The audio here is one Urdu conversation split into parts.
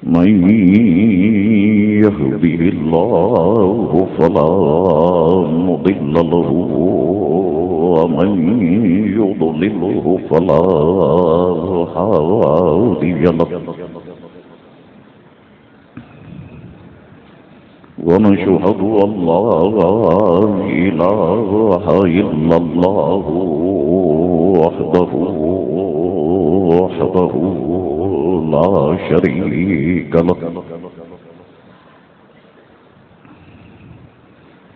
من يهده الله فلا مضل له ومن يضلله فلا هادي له ونشهد أن لا إله إلا الله وحده لا شريك له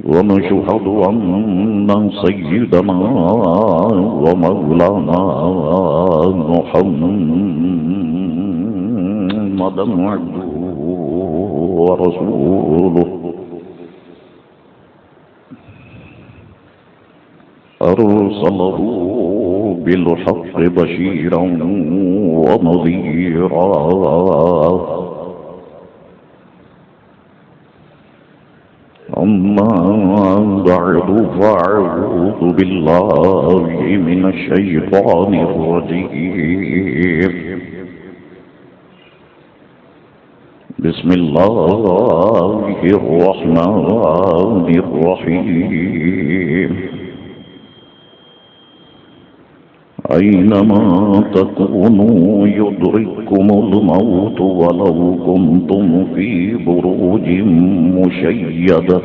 ونشهد أن سيدنا ومولانا محمدا عبده ورسوله أرسله بالحق بشيرا ونذيرا أما بعد فأعوذ بالله من الشيطان الرجيم بسم الله الرحمن الرحيم أينما تكونوا يدرككم الموت ولو كنتم في بروج مشيدة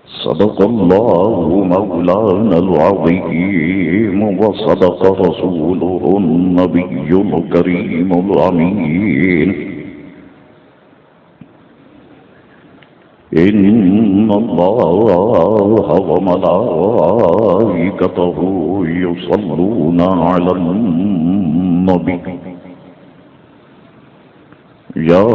صدق الله مولانا العظيم وصدق رسوله النبي الكريم الأمين إن الله وملائكته يصلون على النبي يا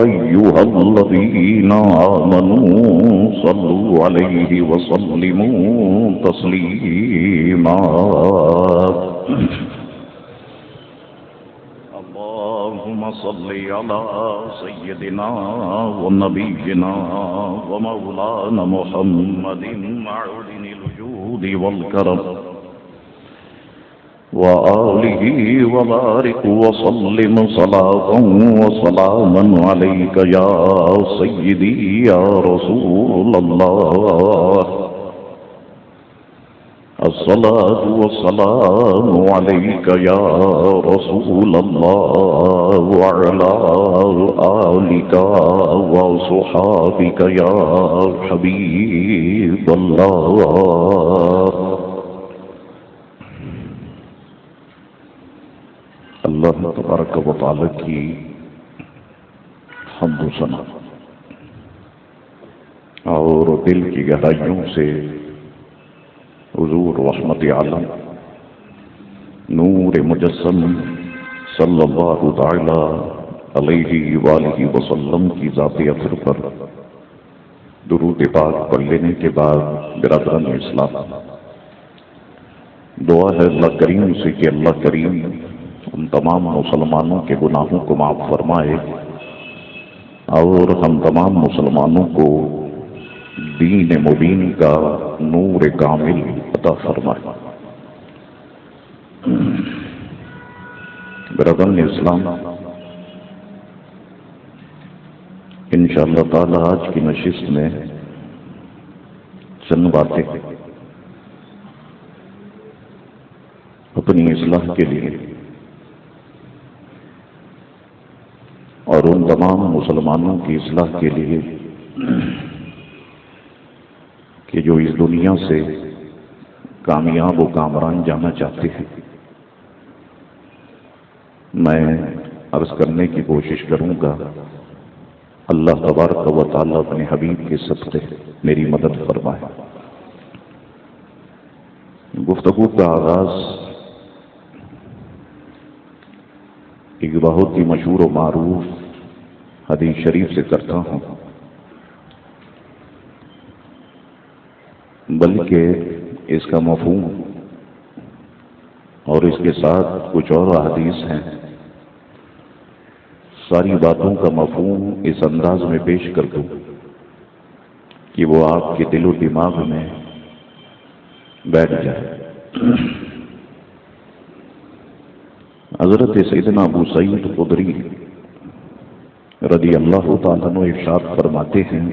أيها الذين آمنوا صلوا عليه وسلموا تسليما اللهم صل على سيدنا ونبينا ومولانا محمد معدن الجود والكرم وآله وبارك وسلم صلاة وسلاما عليك يا سيدي يا رسول الله الصلاة والسلام عليك يا رسول الله وعلى آلك وصحابك يا حبيب الله اللہ تبارک و تعالی کی حمد و ثنا اور دل کی گہرائیوں سے حضور رحمت عالم نور مجسم صلی اللہ تعالی علیہ وآلہ وسلم کی ذات اطہر پر درود پاک پڑھ لینے کے بعد برادران اسلام دعا ہے اللہ کریم سے کہ اللہ کریم ہم تمام مسلمانوں کے گناہوں کو معاف فرمائے اور ہم تمام مسلمانوں کو دین مبین کا نور کامل عطا فرمائے. برادران اسلام، انشاءاللہ تعالی آج کی نشست میں چند باتیں اپنی اصلاح کے لیے اور ان تمام مسلمانوں کی اصلاح کے لیے کہ جو اس دنیا سے کامیاب و کامران جانا چاہتے ہیں، میں عرض کرنے کی کوشش کروں گا. اللہ تبارک و تعالی اپنے حبیب کے صدقے میری مدد فرمائے. گفتگو کا آغاز ایک بہت ہی مشہور و معروف حدیث شریف سے کرتا ہوں، بلکہ اس کا مفہوم اور اس کے ساتھ کچھ اور احادیث ہیں. ساری باتوں کا مفہوم اس انداز میں پیش کر دوں کہ وہ آپ کے دل و دماغ میں بیٹھ جائے. حضرت سیدنا ابو سعید خدری رضی اللہ تعالیٰ عنہ ارشاد فرماتے ہیں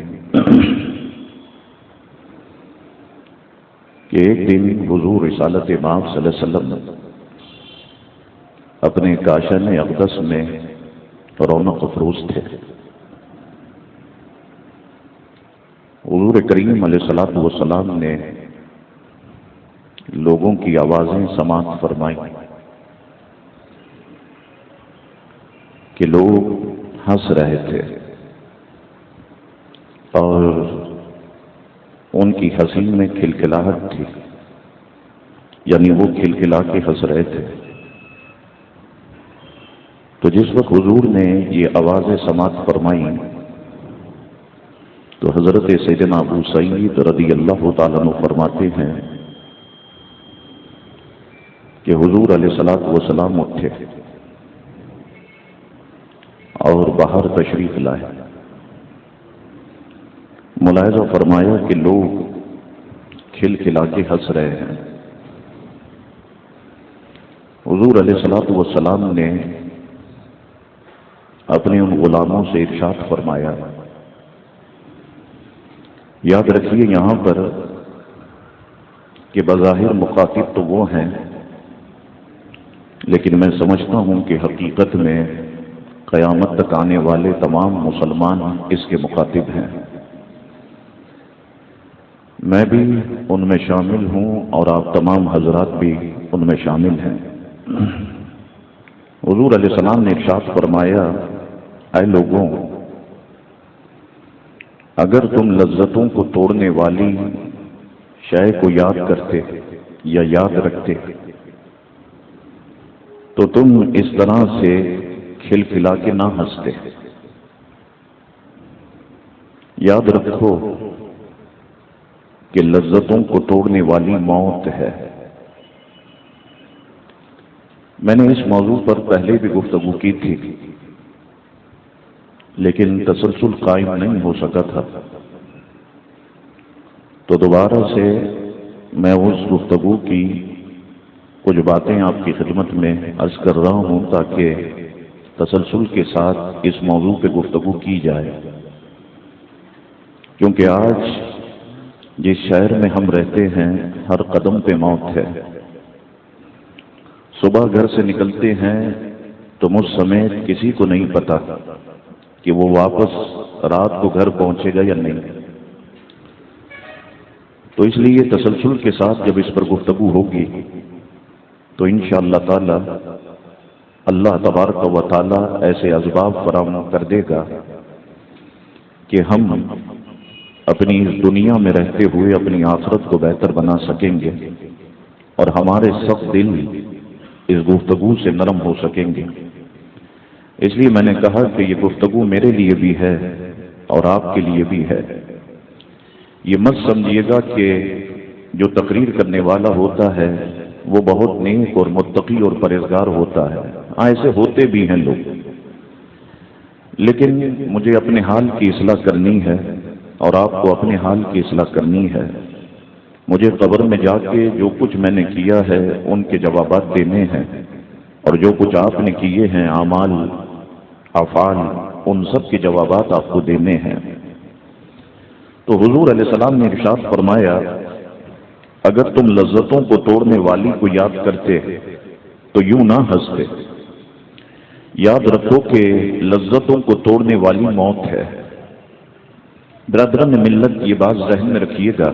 کہ ایک دن حضور رسالت مآب صلی اللہ علیہ وسلم اپنے کاشان اقدس میں رونق افروز تھے۔ حضور کریم علیہ الصلوۃ والسلام نے لوگوں کی آوازیں سماعت فرمائی کہ لوگ ہنس رہے تھے اور ان کی ہنسی میں کھلکھلاہٹ تھی، یعنی وہ کھلکھلا کے ہنس رہے تھے۔ تو جس وقت حضور نے یہ آوازیں سماعت فرمائی تو حضرت سیدنا ابو سعید رضی اللہ تعالیٰ عنہ فرماتے ہیں کہ حضور علیہ الصلوۃ والسلام اٹھے اور باہر تشریف لائے۔ ملاحظہ فرمایا کہ لوگ کھل کھلا کے ہنس رہے ہیں۔ حضور علیہ الصلوۃ والسلام نے اپنے ان غلاموں سے ارشاد فرمایا، یاد رکھیے یہاں پر کہ بظاہر مخاطب تو وہ ہیں، لیکن میں سمجھتا ہوں کہ حقیقت میں قیامت تک آنے والے تمام مسلمان اس کے مخاطب ہیں۔ میں بھی ان میں شامل ہوں اور آپ تمام حضرات بھی ان میں شامل ہیں۔ حضور علیہ السلام نے ارشاد فرمایا، اے لوگوں، اگر تم لذتوں کو توڑنے والی شے کو یاد کرتے یا یاد رکھتے تو تم اس طرح سے کھل کھلا کے نہ ہنستے۔ یاد رکھو کہ لذتوں کو توڑنے والی موت ہے۔ میں نے اس موضوع پر پہلے بھی گفتگو کی تھی، لیکن تسلسل قائم نہیں ہو سکا تھا، تو دوبارہ سے میں اس گفتگو کی کچھ باتیں آپ کی خدمت میں عرض کر رہا ہوں تاکہ تسلسل کے ساتھ اس موضوع پہ گفتگو کی جائے، کیونکہ آج جس شہر میں ہم رہتے ہیں ہر قدم پہ موت ہے۔ صبح گھر سے نکلتے ہیں تو مجھ سمیت کسی کو نہیں پتا کہ وہ واپس رات کو گھر پہنچے گا یا نہیں۔ تو اس لیے تسلسل کے ساتھ جب اس پر گفتگو ہوگی تو انشاءاللہ تعالی اللہ تبارک و تعالی ایسے اسباب فراہم کر دے گا کہ ہم اپنی اس دنیا میں رہتے ہوئے اپنی آخرت کو بہتر بنا سکیں گے اور ہمارے سخت دل اس گفتگو سے نرم ہو سکیں گے۔ اس لیے میں نے کہا کہ یہ گفتگو میرے لیے بھی ہے اور آپ کے لیے بھی ہے۔ یہ مت سمجھیے گا کہ جو تقریر کرنے والا ہوتا ہے وہ بہت نیک اور متقی اور پرہیزگار ہوتا ہے، ایسے ہوتے بھی ہیں لوگ، لیکن مجھے اپنے حال کی اصلاح کرنی ہے اور آپ کو اپنے حال کی اصلاح کرنی ہے۔ مجھے قبر میں جا کے جو کچھ میں نے کیا ہے ان کے جوابات دینے ہیں، اور جو کچھ آپ نے کیے ہیں اعمال افعال ان سب کے جوابات آپ کو دینے ہیں۔ تو حضور علیہ السلام نے ارشاد فرمایا، اگر تم لذتوں کو توڑنے والی کو یاد کرتے تو یوں نہ ہنستے۔ یاد رکھو کہ لذتوں کو توڑنے والی موت ہے۔ برادران ملت یہ بات ذہن میں رکھیے گا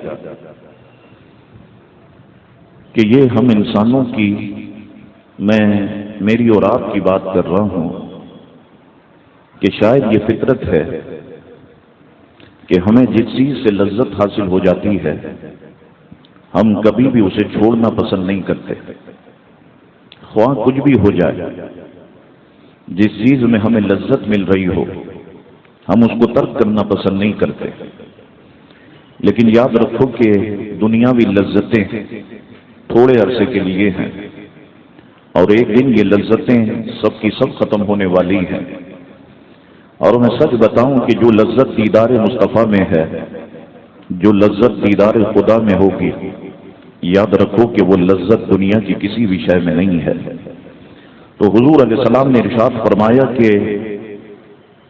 کہ یہ ہم انسانوں کی، میں میری اور آپ کی بات کر رہا ہوں کہ شاید یہ فطرت ہے کہ ہمیں جس چیز سے لذت حاصل ہو جاتی ہے ہم کبھی بھی اسے چھوڑنا پسند نہیں کرتے، خواہ کچھ بھی ہو جائے۔ جس چیز میں ہمیں لذت مل رہی ہو ہم اس کو ترک کرنا پسند نہیں کرتے، لیکن یاد رکھو کہ دنیاوی لذتیں تھوڑے عرصے کے لیے ہیں اور ایک دن یہ لذتیں سب کی سب ختم ہونے والی ہیں۔ اور میں سچ بتاؤں کہ جو لذت دیدار مصطفیٰ میں ہے، جو لذت دیدار خدا میں ہوگی، یاد رکھو کہ وہ لذت دنیا کی کسی بھی شے میں نہیں ہے۔ تو تو حضور علیہ السلام نے ارشاد فرمایا کہ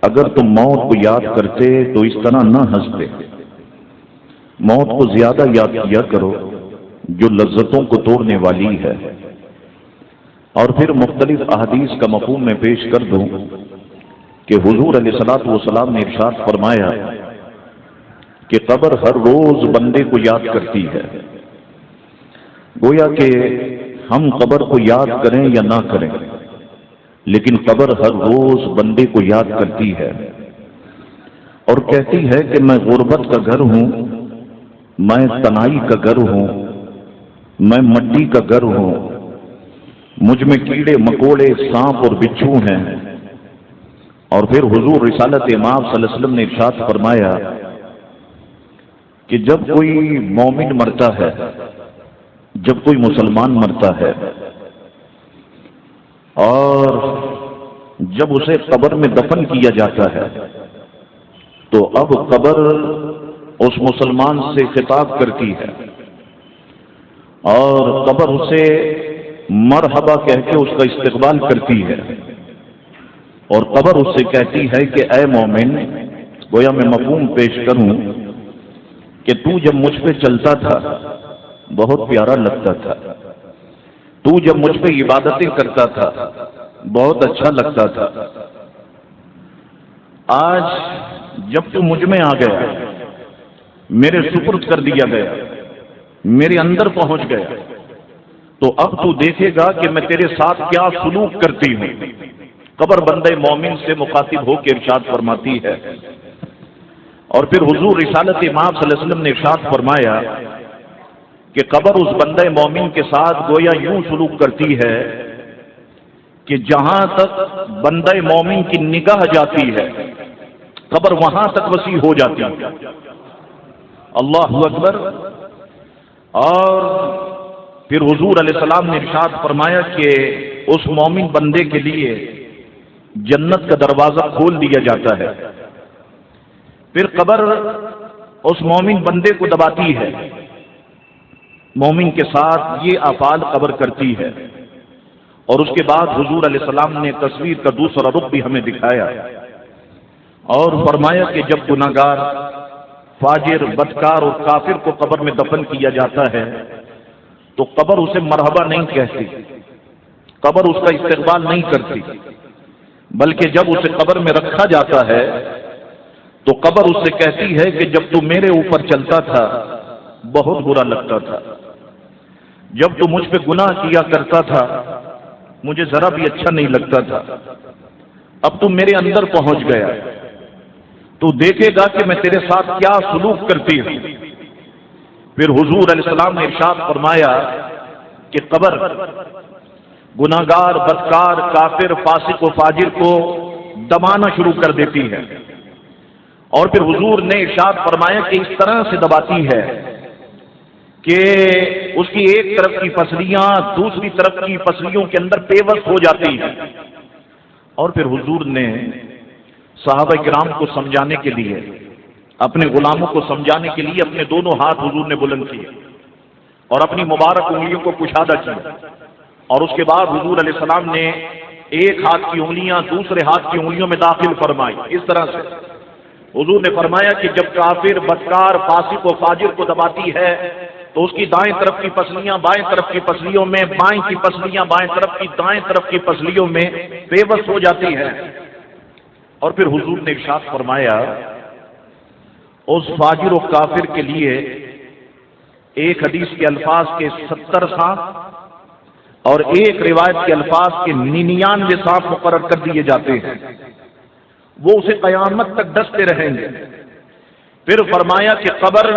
اگر تم موت کو یاد کرتے تو اس طرح نہ ہنستے، موت کو زیادہ یاد کیا کرو جو لذتوں کو توڑنے والی ہے۔ اور پھر مختلف احادیث کا مفہوم میں پیش کر دوں کہ حضور علیہ الصلوۃ والسلام نے ارشاد فرمایا کہ قبر ہر روز بندے کو یاد کرتی ہے، گویا کہ ہم قبر کو یاد کریں یا نہ کریں لیکن قبر ہر روز بندے کو یاد کرتی ہے اور کہتی ہے کہ میں غربت کا گھر ہوں، میں تنہائی کا گھر ہوں، میں مٹی کا گھر ہوں، مجھ میں کیڑے مکوڑے سانپ اور بچھو ہیں۔ اور پھر حضور رسالت امام صلی اللہ علیہ وسلم نے ارشاد فرمایا کہ جب کوئی مومن مرتا ہے، جب کوئی مسلمان مرتا ہے اور جب اسے قبر میں دفن کیا جاتا ہے تو اب قبر اس مسلمان سے خطاب کرتی ہے اور قبر اسے مرحبا کہہ کے اس کا استقبال کرتی ہے اور قبر اس سے کہتی ہے کہ اے مومن، گویا میں مفہوم پیش کروں کہ تو جب مجھ پہ چلتا تھا بہت پیارا لگتا تھا، تو جب مجھ پہ عبادتیں کرتا تھا بہت اچھا لگتا تھا، آج جب تو مجھ میں آ گیا، میرے سپرد کر دیا گیا، میرے اندر پہنچ گیا، تو اب تو دیکھے گا کہ میں تیرے ساتھ کیا سلوک کرتی ہوں۔ قبر بندے مومن سے مخاطب ہو کے ارشاد فرماتی ہے۔ اور پھر حضور رسالت امام صلی اللہ علیہ وسلم نے ارشاد فرمایا کہ قبر اس بندے مومن کے ساتھ گویا یوں سلوک کرتی ہے کہ جہاں تک بندے مومن کی نگاہ جاتی ہے قبر وہاں تک وسیع ہو جاتی ہے۔ اللہ اکبر۔ اور پھر حضور علیہ السلام نے ارشاد فرمایا کہ اس مومن بندے کے لیے جنت کا دروازہ کھول دیا جاتا ہے، پھر قبر اس مومن بندے کو دباتی ہے، مومن کے ساتھ یہ افعال قبر کرتی ہے۔ اور اس کے بعد حضور علیہ السلام نے تصویر کا دوسرا رخ بھی ہمیں دکھایا اور فرمایا کہ جب گناہگار، فاجر، بدکار اور کافر کو قبر میں دفن کیا جاتا ہے تو قبر اسے مرحبا نہیں کہتی، قبر اس کا استقبال نہیں کرتی، بلکہ جب اسے قبر میں رکھا جاتا ہے تو قبر اس سے کہتی ہے کہ جب تو میرے اوپر چلتا تھا بہت برا لگتا تھا، جب تو مجھ پہ گناہ کیا کرتا تھا مجھے ذرا بھی اچھا نہیں لگتا تھا، اب تو میرے اندر پہنچ گیا، تو دیکھے گا کہ میں تیرے ساتھ کیا سلوک کرتی ہوں۔ پھر حضور علیہ السلام نے ارشاد فرمایا کہ قبر گناہگار، بدکار، کافر، فاسق و فاجر کو دبانا شروع کر دیتی ہے اور پھر حضور نے ارشاد فرمایا کہ اس طرح سے دباتی ہے کہ اس کی ایک طرف کی پسلیاں دوسری طرف کی پسلیوں کے اندر پیوست ہو جاتی ہیں۔ اور پھر حضور نے صحابہ کرام کو سمجھانے کے لیے، اپنے غلاموں کو سمجھانے کے لیے اپنے دونوں ہاتھ حضور نے بلند کیے اور اپنی مبارک انگلیوں کو کشادہ کیا اور اس کے بعد حضور علیہ السلام نے ایک ہاتھ کی انگلیاں دوسرے ہاتھ کی انگلیوں میں داخل فرمائی۔ اس طرح سے حضور نے فرمایا کہ جب کافر، بدکار، فاسق و فاجر کو دباتی ہے تو اس کی دائیں طرف کی پسلیاں بائیں طرف کی پسلیوں میں، بائیں کی پسلیاں بائیں طرف کی دائیں طرف کی پسلیوں میں پیوست ہو جاتی ہیں۔ اور پھر حضور نے ارشاد فرمایا اس فاجر و کافر کے لیے ایک حدیث کے الفاظ کے 70 سانپ اور ایک روایت کے الفاظ کے 99 سانپ مقرر کر دیے جاتے ہیں، وہ اسے قیامت تک ڈستے رہیں گے۔ پھر فرمایا کہ قبر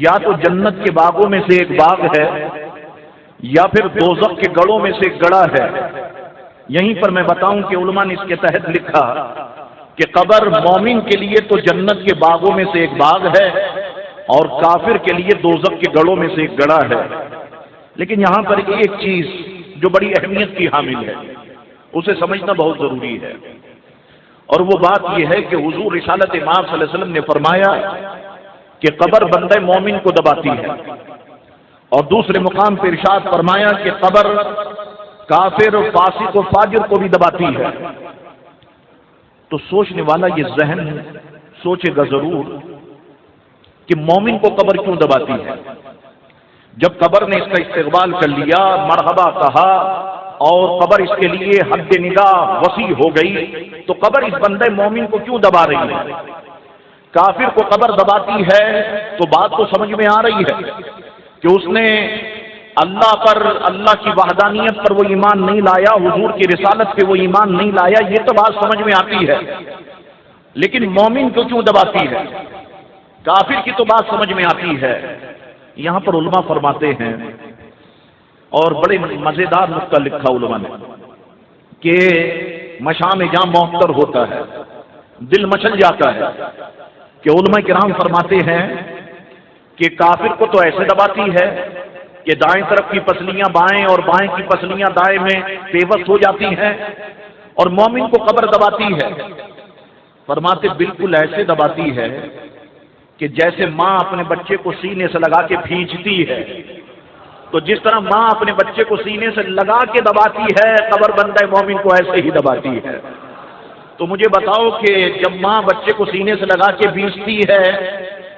یا تو جنت کے باغوں میں سے ایک باغ ہے یا پھر دوزخ کے گڑھوں میں سے ایک گڑھا ہے۔ یہیں پر میں بتاؤں کہ علماء نے اس کے تحت لکھا کہ قبر مومن کے لیے تو جنت کے باغوں میں سے ایک باغ ہے اور کافر کے لیے دوزخ کے گڑھوں میں سے ایک گڑھا ہے۔ لیکن یہاں پر ایک چیز جو بڑی اہمیت کی حامل ہے اسے سمجھنا بہت ضروری ہے، اور وہ بات یہ ہے کہ حضور رسالت امام صلی اللہ علیہ وسلم نے فرمایا کہ قبر بندے مومن کو دباتی ہے، اور دوسرے مقام پر ارشاد فرمایا کہ قبر کافر اور فاسق و فاجر کو بھی دباتی ہے، تو سوچنے والا یہ ذہن سوچے گا ضرور کہ مومن کو قبر کیوں دباتی ہے۔ جب قبر نے اس کا استقبال کر لیا، مرحبا کہا، اور قبر اس کے لیے حد نگاہ وسیع ہو گئی، تو قبر اس بندے مومن کو کیوں دبا رہی ہے؟ کافر کو قبر دباتی ہے تو بات تو سمجھ میں آ رہی ہے کہ اس نے اللہ پر، اللہ کی وحدانیت پر وہ ایمان نہیں لایا، حضور کی رسالت پہ وہ ایمان نہیں لایا، یہ تو بات سمجھ میں آتی ہے، لیکن مومن کو کیوں دباتی ہے؟ کافر کی تو بات سمجھ میں آتی ہے۔ یہاں پر علماء فرماتے ہیں، اور بڑے مزیدار نقطہ لکھا علماء نے، کہ مشام جہاں موتر ہوتا ہے دل مچل جاتا ہے، کہ علماء کرام فرماتے ہیں کہ کافر کو تو ایسے دباتی ہے کہ دائیں طرف کی پسلیاں بائیں اور بائیں کی پسلیاں دائیں میں پیوست ہو جاتی ہیں، اور مومن کو قبر دباتی ہے۔ فرماتے بالکل ایسے دباتی ہے کہ جیسے ماں اپنے بچے کو سینے سے لگا کے کھینچتی ہے، تو جس طرح ماں اپنے بچے کو سینے سے لگا کے دباتی ہے، قبر بندہ مومن کو ایسے ہی دباتی ہے۔ تو مجھے بتاؤ کہ جب ماں بچے کو سینے سے لگا کے بھیجتی ہے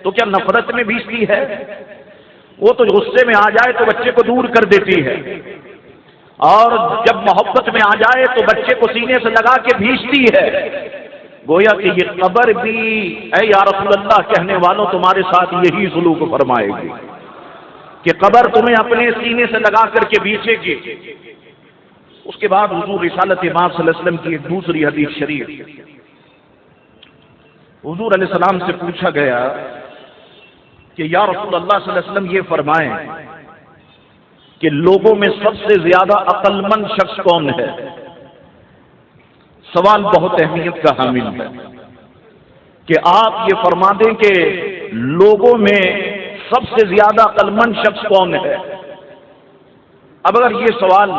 تو کیا نفرت میں بھیجتی ہے؟ وہ تو غصے میں آ جائے تو بچے کو دور کر دیتی ہے، اور جب محبت میں آ جائے تو بچے کو سینے سے لگا کے بھیجتی ہے۔ گویا کہ یہ قبر بھی اے یا رسول اللہ کہنے والوں تمہارے ساتھ یہی سلوک فرمائے گی کہ قبر تمہیں اپنے سینے سے لگا کر کے بھیجے گی۔ اس کے بعد حضور رسالت امام صلی اللہ علیہ وسلم کی ایک دوسری حدیث شریف، حضور علیہ السلام سے پوچھا گیا کہ یا رسول اللہ صلی اللہ علیہ وسلم یہ فرمائیں کہ لوگوں میں سب سے زیادہ عقل مند شخص کون ہے؟ سوال بہت اہمیت کا حامل ہے کہ آپ یہ فرما دیں کہ لوگوں میں سب سے زیادہ عقل مند شخص کون ہے۔ اب اگر یہ سوال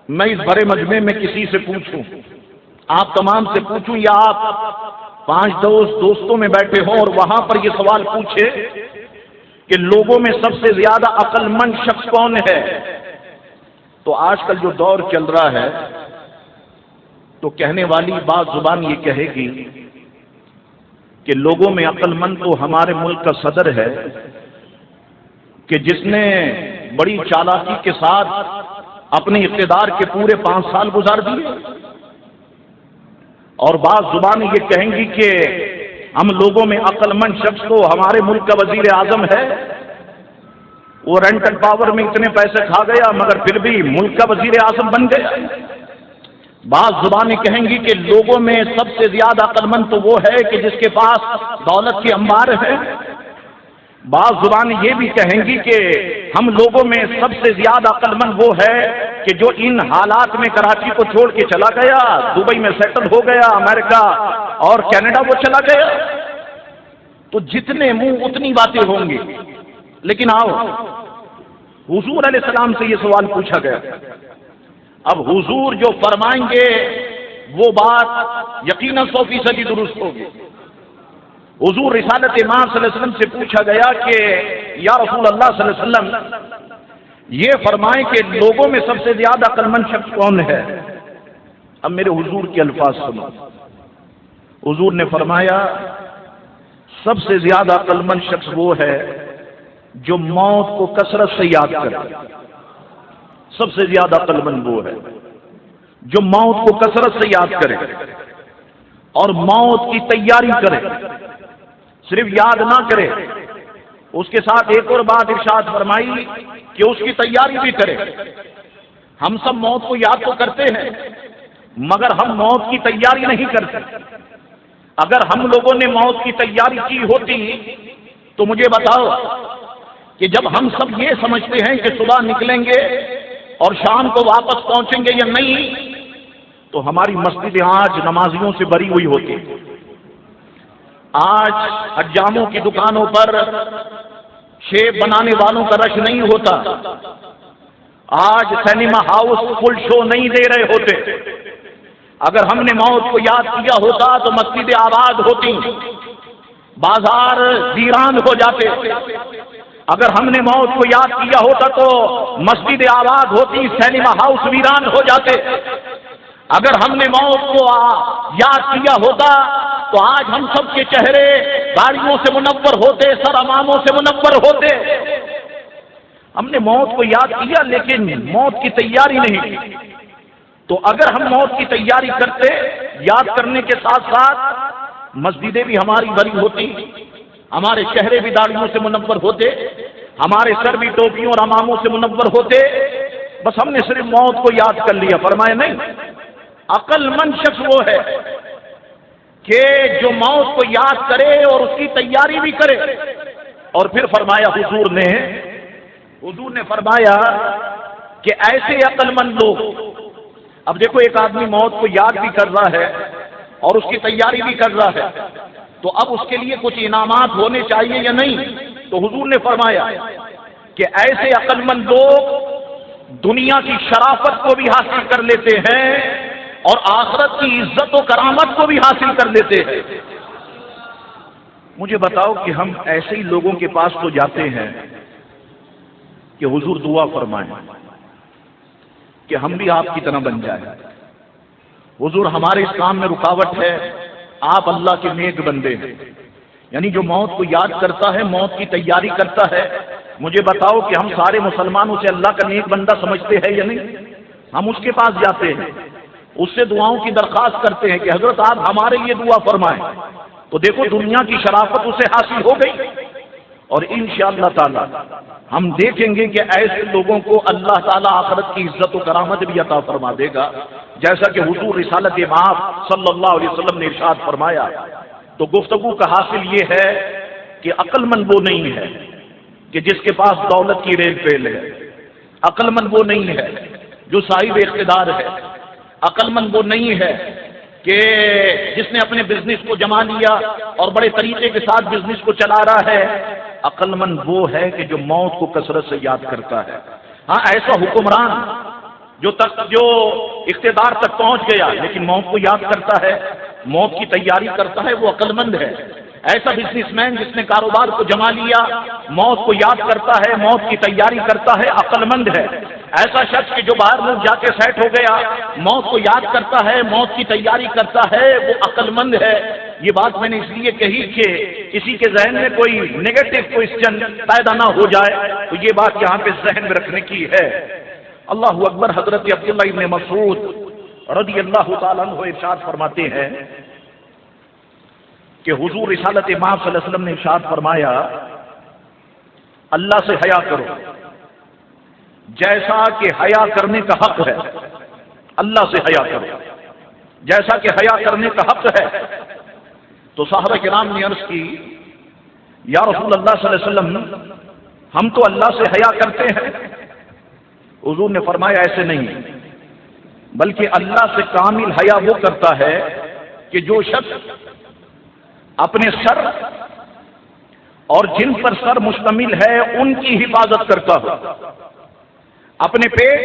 میں اس بڑے مجمع میں کسی سے پوچھوں، آپ تمام سے پوچھوں، یا آپ 5 دوستوں میں بیٹھے ہوں اور وہاں پر یہ سوال پوچھے کہ لوگوں میں سب سے زیادہ عقل مند شخص کون ہے، تو آج کل جو دور چل رہا ہے تو کہنے والی بات زبان یہ کہے گی کہ لوگوں میں عقل مند تو ہمارے ملک کا صدر ہے کہ جس نے بڑی چالاکی کے ساتھ اپنے اقتدار کے پورے 5 سال گزار دیے، اور بعض زبان یہ کہیں گی کہ ہم لوگوں میں عقل مند شخص تو ہمارے ملک کا وزیر اعظم ہے، وہ رینٹ اینڈ پاور میں اتنے پیسے کھا گیا مگر پھر بھی ملک کا وزیر اعظم بن گیا۔ بعض زبانیں کہیں گی کہ لوگوں میں سب سے زیادہ عقل مند تو وہ ہے کہ جس کے پاس دولت کے انبار ہے۔ بعض زبانیں یہ بھی کہیں گی کہ ہم لوگوں میں سب سے زیادہ عقل مند وہ ہے کہ جو ان حالات میں کراچی کو چھوڑ کے چلا گیا، دبئی میں سیٹل ہو گیا، امریکہ اور کینیڈا وہ چلا گیا۔ تو جتنے منہ اتنی باتیں ہوں گی، لیکن آؤ حضور علیہ السلام سے یہ سوال پوچھا گیا، اب حضور جو فرمائیں گے وہ بات یقیناً 100% درست ہوگی۔ حضور رسالت امام صلی اللہ علیہ وسلم سے پوچھا گیا کہ یا رسول اللہ صلی اللہ علیہ وسلم یہ فرمائیں کہ لوگوں میں سب سے زیادہ عقل مند شخص کون ہے۔ اب میرے حضور کے الفاظ سنو، حضور نے فرمایا سب سے زیادہ عقل مند شخص وہ ہے جو موت کو کثرت سے یاد کرے۔ سب سے زیادہ عقل مند وہ ہے جو موت کو کثرت سے یاد کرے اور موت کی تیاری کرے، صرف یاد نہ کرے، اس کے ساتھ ایک اور بات ارشاد فرمائی کہ اس کی تیاری بھی کرے۔ ہم سب موت کو یاد تو کرتے ہیں مگر ہم موت کی تیاری نہیں کرتے۔ اگر ہم لوگوں نے موت کی تیاری کی ہوتی تو مجھے بتاؤ کہ جب ہم سب یہ سمجھتے ہیں کہ صبح نکلیں گے اور شام کو واپس پہنچیں گے یا نہیں، تو ہماری مسجدیں آج نمازیوں سے بھری ہوئی ہوتی۔ آج حجاموں کی دکانوں پر شیپ بنانے والوں کا رش نہیں ہوتا، آج سینما ہاؤس فل شو نہیں دے رہے ہوتے۔ اگر ہم نے موت کو یاد کیا ہوتا تو مسجدیں آباد ہوتی، بازار ویران ہو جاتے، اگر ہم نے موت کو یاد کیا ہوتا تو مسجد آباد ہوتی، سینما ہاؤس ویران ہو جاتے۔ اگر ہم نے موت کو یاد کیا ہوتا تو آج ہم سب کے چہرے داڑھیوں سے منور ہوتے، سر اماموں سے منور ہوتے۔ ہم نے موت کو یاد کیا لیکن موت کی تیاری نہیں کی۔ تو اگر ہم موت کی تیاری کرتے، یاد کرنے کے ساتھ ساتھ مسجدیں بھی ہماری بھری ہوتی، ہمارے چہرے بھی داڑھیوں سے منور ہوتے، ہمارے سر بھی ٹوپیوں اور اماموں سے منور ہوتے۔ بس ہم نے صرف موت کو یاد کر لیا۔ فرمایا نہیں، عقل مند شخص وہ ہے کہ جو موت کو یاد کرے اور اس کی تیاری بھی کرے۔ اور پھر فرمایا حضور نے فرمایا کہ ایسے عقل مند لوگ، اب دیکھو ایک آدمی موت کو یاد بھی کر رہا ہے اور اس کی تیاری بھی کر رہا ہے، تو اب اس کے لیے کچھ انعامات ہونے چاہیے یا نہیں؟ تو حضور نے فرمایا کہ ایسے عقل مند لوگ دنیا کی شرافت کو بھی حاصل کر لیتے ہیں اور آخرت کی عزت و کرامت کو بھی حاصل کر لیتے ہیں۔ مجھے بتاؤ کہ ہم ایسے ہی لوگوں کے پاس تو جاتے ہیں کہ حضور دعا فرمائیں کہ ہم بھی آپ کی طرح بن جائیں، حضور ہمارے اس کام میں رکاوٹ ہے، آپ اللہ کے نیک بندے ہیں۔ یعنی جو موت کو یاد کرتا ہے، موت کی تیاری کرتا ہے، مجھے بتاؤ کہ ہم سارے مسلمانوں سے اللہ کا نیک بندہ سمجھتے ہیں یا نہیں؟ ہم اس کے پاس جاتے ہیں، اس سے دعاؤں کی درخواست کرتے ہیں کہ حضرت آپ ہمارے لیے دعا فرمائیں۔ تو دیکھو دنیا کی شرافت اسے حاصل ہو گئی، اور انشاءاللہ تعالی ہم دیکھیں گے کہ ایسے لوگوں کو اللہ تعالیٰ آخرت کی عزت و کرامت بھی عطا فرما دے گا، جیسا کہ حضور رسالت مآب صلی اللہ علیہ وسلم نے ارشاد فرمایا۔ تو گفتگو کا حاصل یہ ہے کہ عقل مند وہ نہیں ہے کہ جس کے پاس دولت کی ریل پیل ہے، عقل مند وہ نہیں ہے جو صاحب اقتدار ہے، عقل مند وہ نہیں ہے کہ جس نے اپنے بزنس کو جما لیا اور بڑے طریقے کے ساتھ بزنس کو چلا رہا ہے۔ عقل مند وہ ہے کہ جو موت کو کثرت سے یاد کرتا ہے۔ ہاں، ایسا حکمران جو اقتدار تک پہنچ گیا لیکن موت کو یاد کرتا ہے، موت کی تیاری کرتا ہے، وہ عقل مند ہے۔ ایسا بزنس مین جس نے کاروبار کو جما لیا، موت کو یاد کرتا ہے، موت کی تیاری کرتا ہے، عقل مند ہے۔ ایسا شخص کہ جو باہر ملک جا کے سیٹ ہو گیا، موت کو یاد کرتا ہے، موت کی تیاری کرتا ہے، وہ عقل مند ہے۔ یہ بات میں نے اس لیے کہی کہ کسی کے ذہن میں کوئی نیگیٹو کوئسچن پیدا نہ ہو جائے، تو یہ بات یہاں پہ ذہن میں رکھنے کی ہے۔ اللہ اکبر۔ حضرت عبداللہ ابن مسعود رضی اللہ تعالیٰ عنہ ارشاد فرماتے ہیں کہ حضور رسالت مآب صلی اللہ علیہ وسلم نے ارشاد فرمایا، اللہ سے حیا کرو جیسا کہ حیا کرنے کا حق ہے۔ اللہ سے حیا کرو جیسا کہ حیا کرنے کا حق ہے۔ تو صحابہ کرام نے عرض کی، یا رسول اللہ صلی اللہ علیہ وسلم، ہم تو اللہ سے حیا کرتے ہیں۔ حضور نے فرمایا ایسے نہیں، بلکہ اللہ سے کامل حیا وہ کرتا ہے کہ جو شخص اپنے سر اور جن پر سر مشتمل ہے ان کی حفاظت کرتا ہو، اپنے پیٹ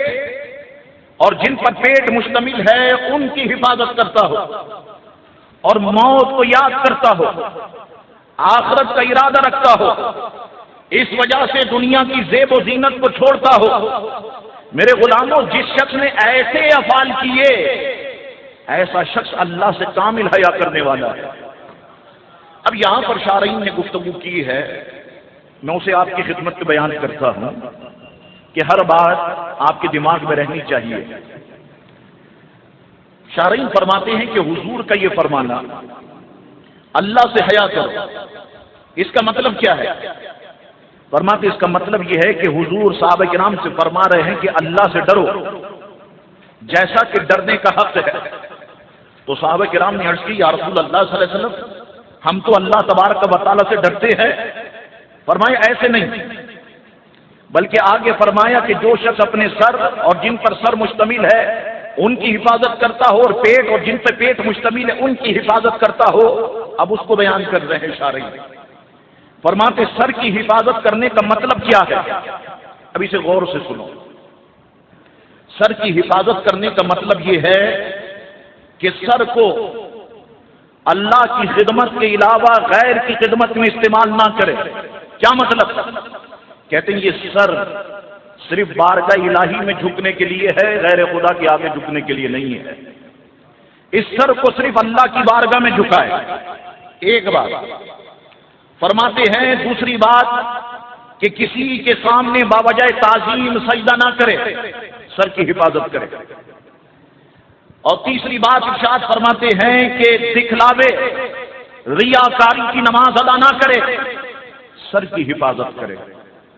اور جن پر پیٹ مشتمل ہے ان کی حفاظت کرتا ہو، اور موت کو یاد کرتا ہو، آخرت کا ارادہ رکھتا ہو، اس وجہ سے دنیا کی زیب و زینت کو چھوڑتا ہو۔ میرے غلاموں، جس شخص نے ایسے افعال کیے، ایسا شخص اللہ سے کامل حیا کرنے والا ہے۔ اب یہاں پر شارعین نے گفتگو کی ہے، میں اسے آپ کی خدمت میں بیان کرتا ہوں کہ ہر بات آپ کے دماغ میں رہنی چاہیے۔ شارعین فرماتے ہیں کہ حضور کا یہ فرمانا، اللہ سے حیا کرو، اس کا مطلب کیا ہے؟ فرماتے اس کا مطلب یہ ہے کہ حضور صحابہ کرام سے فرما رہے ہیں کہ اللہ سے ڈرو جیسا کہ ڈرنے کا حق ہے۔ تو صحابہ کرام نے عرض کی، یا رسول اللہ صلی اللہ علیہ وسلم، ہم تو اللہ تبارک و تعالیٰ سے ڈرتے ہیں۔ فرمایا ایسے نہیں، بلکہ آگے فرمایا کہ جو شخص اپنے سر اور جن پر سر مشتمل ہے ان کی حفاظت کرتا ہو، اور پیٹ اور جن پر پیٹ مشتمل ہے ان کی حفاظت کرتا ہو۔ اب اس کو بیان کر رہے ہیں شارعین۔ فرماتے سر کی حفاظت کرنے کا مطلب کیا ہے؟ اب اسے غور سے سنو۔ سر کی حفاظت کرنے کا مطلب یہ ہے کہ سر کو اللہ کی خدمت کے علاوہ غیر کی خدمت میں استعمال نہ کرے۔ کیا مطلب؟ کہتے ہیں یہ سر صرف بارگاہ الہی میں جھکنے کے لیے ہے، غیر خدا کے آگے جھکنے کے لیے نہیں ہے۔ اس سر کو صرف اللہ کی بارگاہ میں جھکائے، ایک بات فرماتے ہیں۔ دوسری بات کہ کسی کے سامنے باوجہ تعظیم سجدہ نہ کرے، سر کی حفاظت کرے۔ اور تیسری بات ارشاد فرماتے ہیں کہ دکھلاوے ریاکاری کی نماز ادا نہ کرے، سر کی حفاظت کرے۔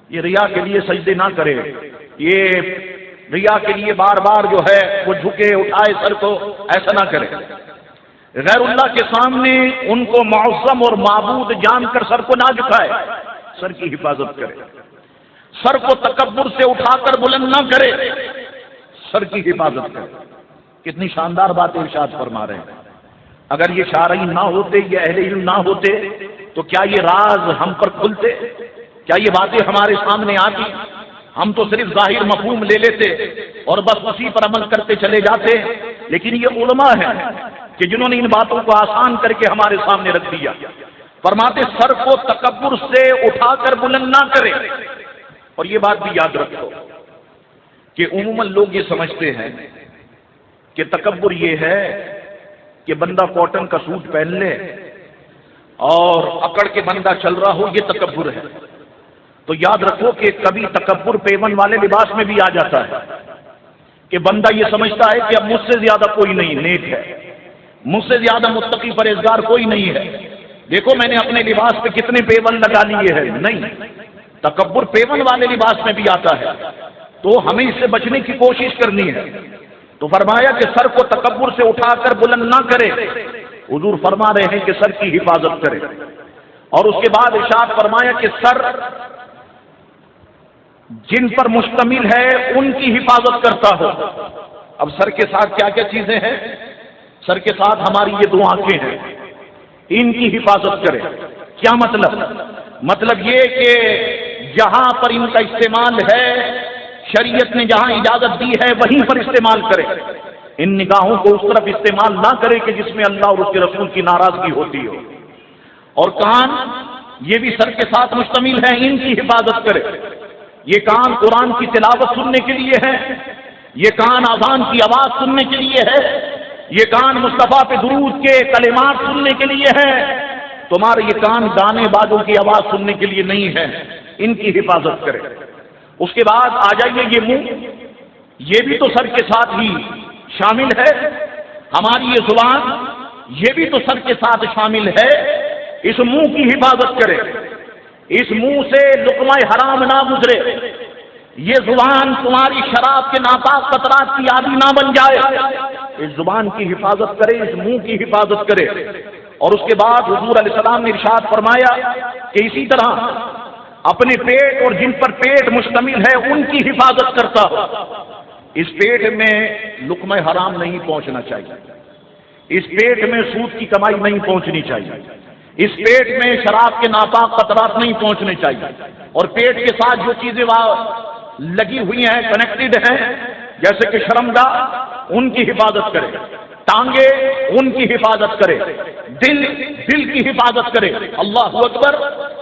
یہ ریا کے لیے سجدے نہ کرے، یہ ریا کے لیے بار بار جو ہے وہ جھکے اٹھائے سر کو، ایسا نہ کرے۔ غیر اللہ کے سامنے ان کو معظم اور معبود جان کر سر کو نہ جھکائے، سر کی حفاظت کرے۔ سر کو تکبر سے اٹھا کر بلند نہ کرے، سر کی حفاظت کرے۔ کتنی شاندار بات ارشاد فرما رہے ہیں۔ اگر یہ شارعین نہ ہوتے، یہ اہل علم نہ ہوتے تو کیا یہ راز ہم پر کھلتے؟ کیا یہ باتیں ہمارے سامنے آتی؟ ہم تو صرف ظاہر مفہوم لے لیتے اور بس اسی پر عمل کرتے چلے جاتے۔ لیکن یہ علماء ہیں کہ جنہوں نے ان باتوں کو آسان کر کے ہمارے سامنے رکھ دیا۔ فرماتے سر کو تکبر سے اٹھا کر بلند نہ کرے۔ اور یہ بات بھی یاد رکھو کہ عموماً لوگ یہ سمجھتے ہیں کہ تکبر یہ ہے کہ بندہ کاٹن کا سوٹ پہن لے اور اکڑ کے بندہ چل رہا ہو، یہ تکبر ہے۔ تو یاد رکھو کہ کبھی تکبر پیون والے لباس میں بھی آ جاتا ہے کہ بندہ یہ سمجھتا ہے کہ اب مجھ سے زیادہ کوئی نہیں نیک ہے، مجھ سے زیادہ متقی پرہیزگار کوئی نہیں ہے، دیکھو میں نے اپنے لباس پہ کتنے پیون لگا لیے ہیں۔ نہیں، تکبر پیون والے لباس میں بھی آتا ہے، تو ہمیں اس سے بچنے کی کوشش کرنی ہے۔ تو فرمایا کہ سر کو تکبر سے اٹھا کر بلند نہ کرے، حضور فرما رہے ہیں کہ سر کی حفاظت کرے۔ اور اس کے بعد ارشاد فرمایا کہ سر جن پر مشتمل ہے ان کی حفاظت کرتا ہو۔ اب سر کے ساتھ کیا کیا چیزیں ہیں؟ سر کے ساتھ ہماری یہ دو آنکھیں ہیں، ان کی حفاظت کرے۔ کیا مطلب؟ مطلب یہ کہ جہاں پر ان کا استعمال ہے، شریعت نے جہاں اجازت دی ہے وہیں پر استعمال کرے۔ ان نگاہوں کو اس طرف استعمال نہ کرے کہ جس میں اللہ اور اس کے رسول کی ناراضگی ہوتی ہو۔ اور کان، یہ بھی سر کے ساتھ مشتمل ہے، ان کی حفاظت کرے۔ یہ کان قرآن کی تلاوت سننے کے لیے ہے، یہ کان اذان کی آواز سننے کے لیے ہے، یہ کان مصطفیٰ پہ درود کے کلمات سننے کے لیے ہے۔ تمہارے یہ کان گانے بازوں کی آواز سننے کے لیے نہیں ہے، ان کی حفاظت کرے۔ اس کے بعد آ جائیے یہ منہ، یہ بھی تو سر کے ساتھ ہی شامل ہے۔ ہماری یہ زبان، یہ بھی تو سر کے ساتھ شامل ہے، اس منہ کی حفاظت کرے، اس منہ سے لقمہ حرام نہ گزرے، یہ زبان تمہاری شراب کے ناپاک قطرات کی عادی نہ بن جائے۔ اس زبان کی حفاظت کرے، اس منہ کی حفاظت کرے۔ اور اس کے بعد حضور علیہ السلام نے ارشاد فرمایا کہ اسی طرح اپنے پیٹ اور جن پر پیٹ مشتمل ہے ان کی حفاظت کرتا ہو۔ اس پیٹ میں لقمہ حرام نہیں پہنچنا چاہیے، اس پیٹ میں سود کی کمائی نہیں پہنچنی چاہیے، اس پیٹ میں شراب کے ناپاک قطرات نہیں پہنچنے چاہیے۔ اور پیٹ کے ساتھ جو چیزیں لگی ہوئی ہیں، کنیکٹڈ ہیں، جیسے کہ شرمگاہ، ان کی حفاظت کرے، ٹانگے ان کی حفاظت کرے، دل کی حفاظت کرے۔ اللہ اکبر۔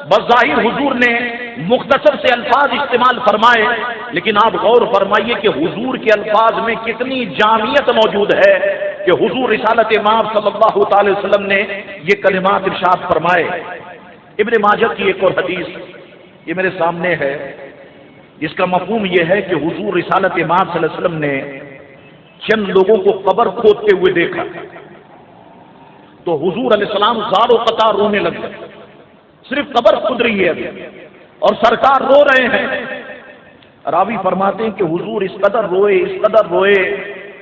بظاہر حضور نے مختصر سے الفاظ استعمال فرمائے، لیکن آپ غور فرمائیے کہ حضور کے الفاظ میں کتنی جامعیت موجود ہے کہ حضور رسالت مآب صلی اللہ تعالی وسلم نے یہ کلمات ارشاد فرمائے۔ ابن ماجہ کی ایک اور حدیث یہ میرے سامنے ہے، جس کا مفہوم یہ ہے کہ حضور رسالت مآب صلی اللہ علیہ وسلم نے چند لوگوں کو قبر کھودتے ہوئے دیکھا تو حضور علیہ السلام زار و قطار رونے لگ گئے، صرف قبر کھود رہی ہے اور سرکار رو رہے ہیں۔ راوی فرماتے ہیں کہ حضور اس قدر روئے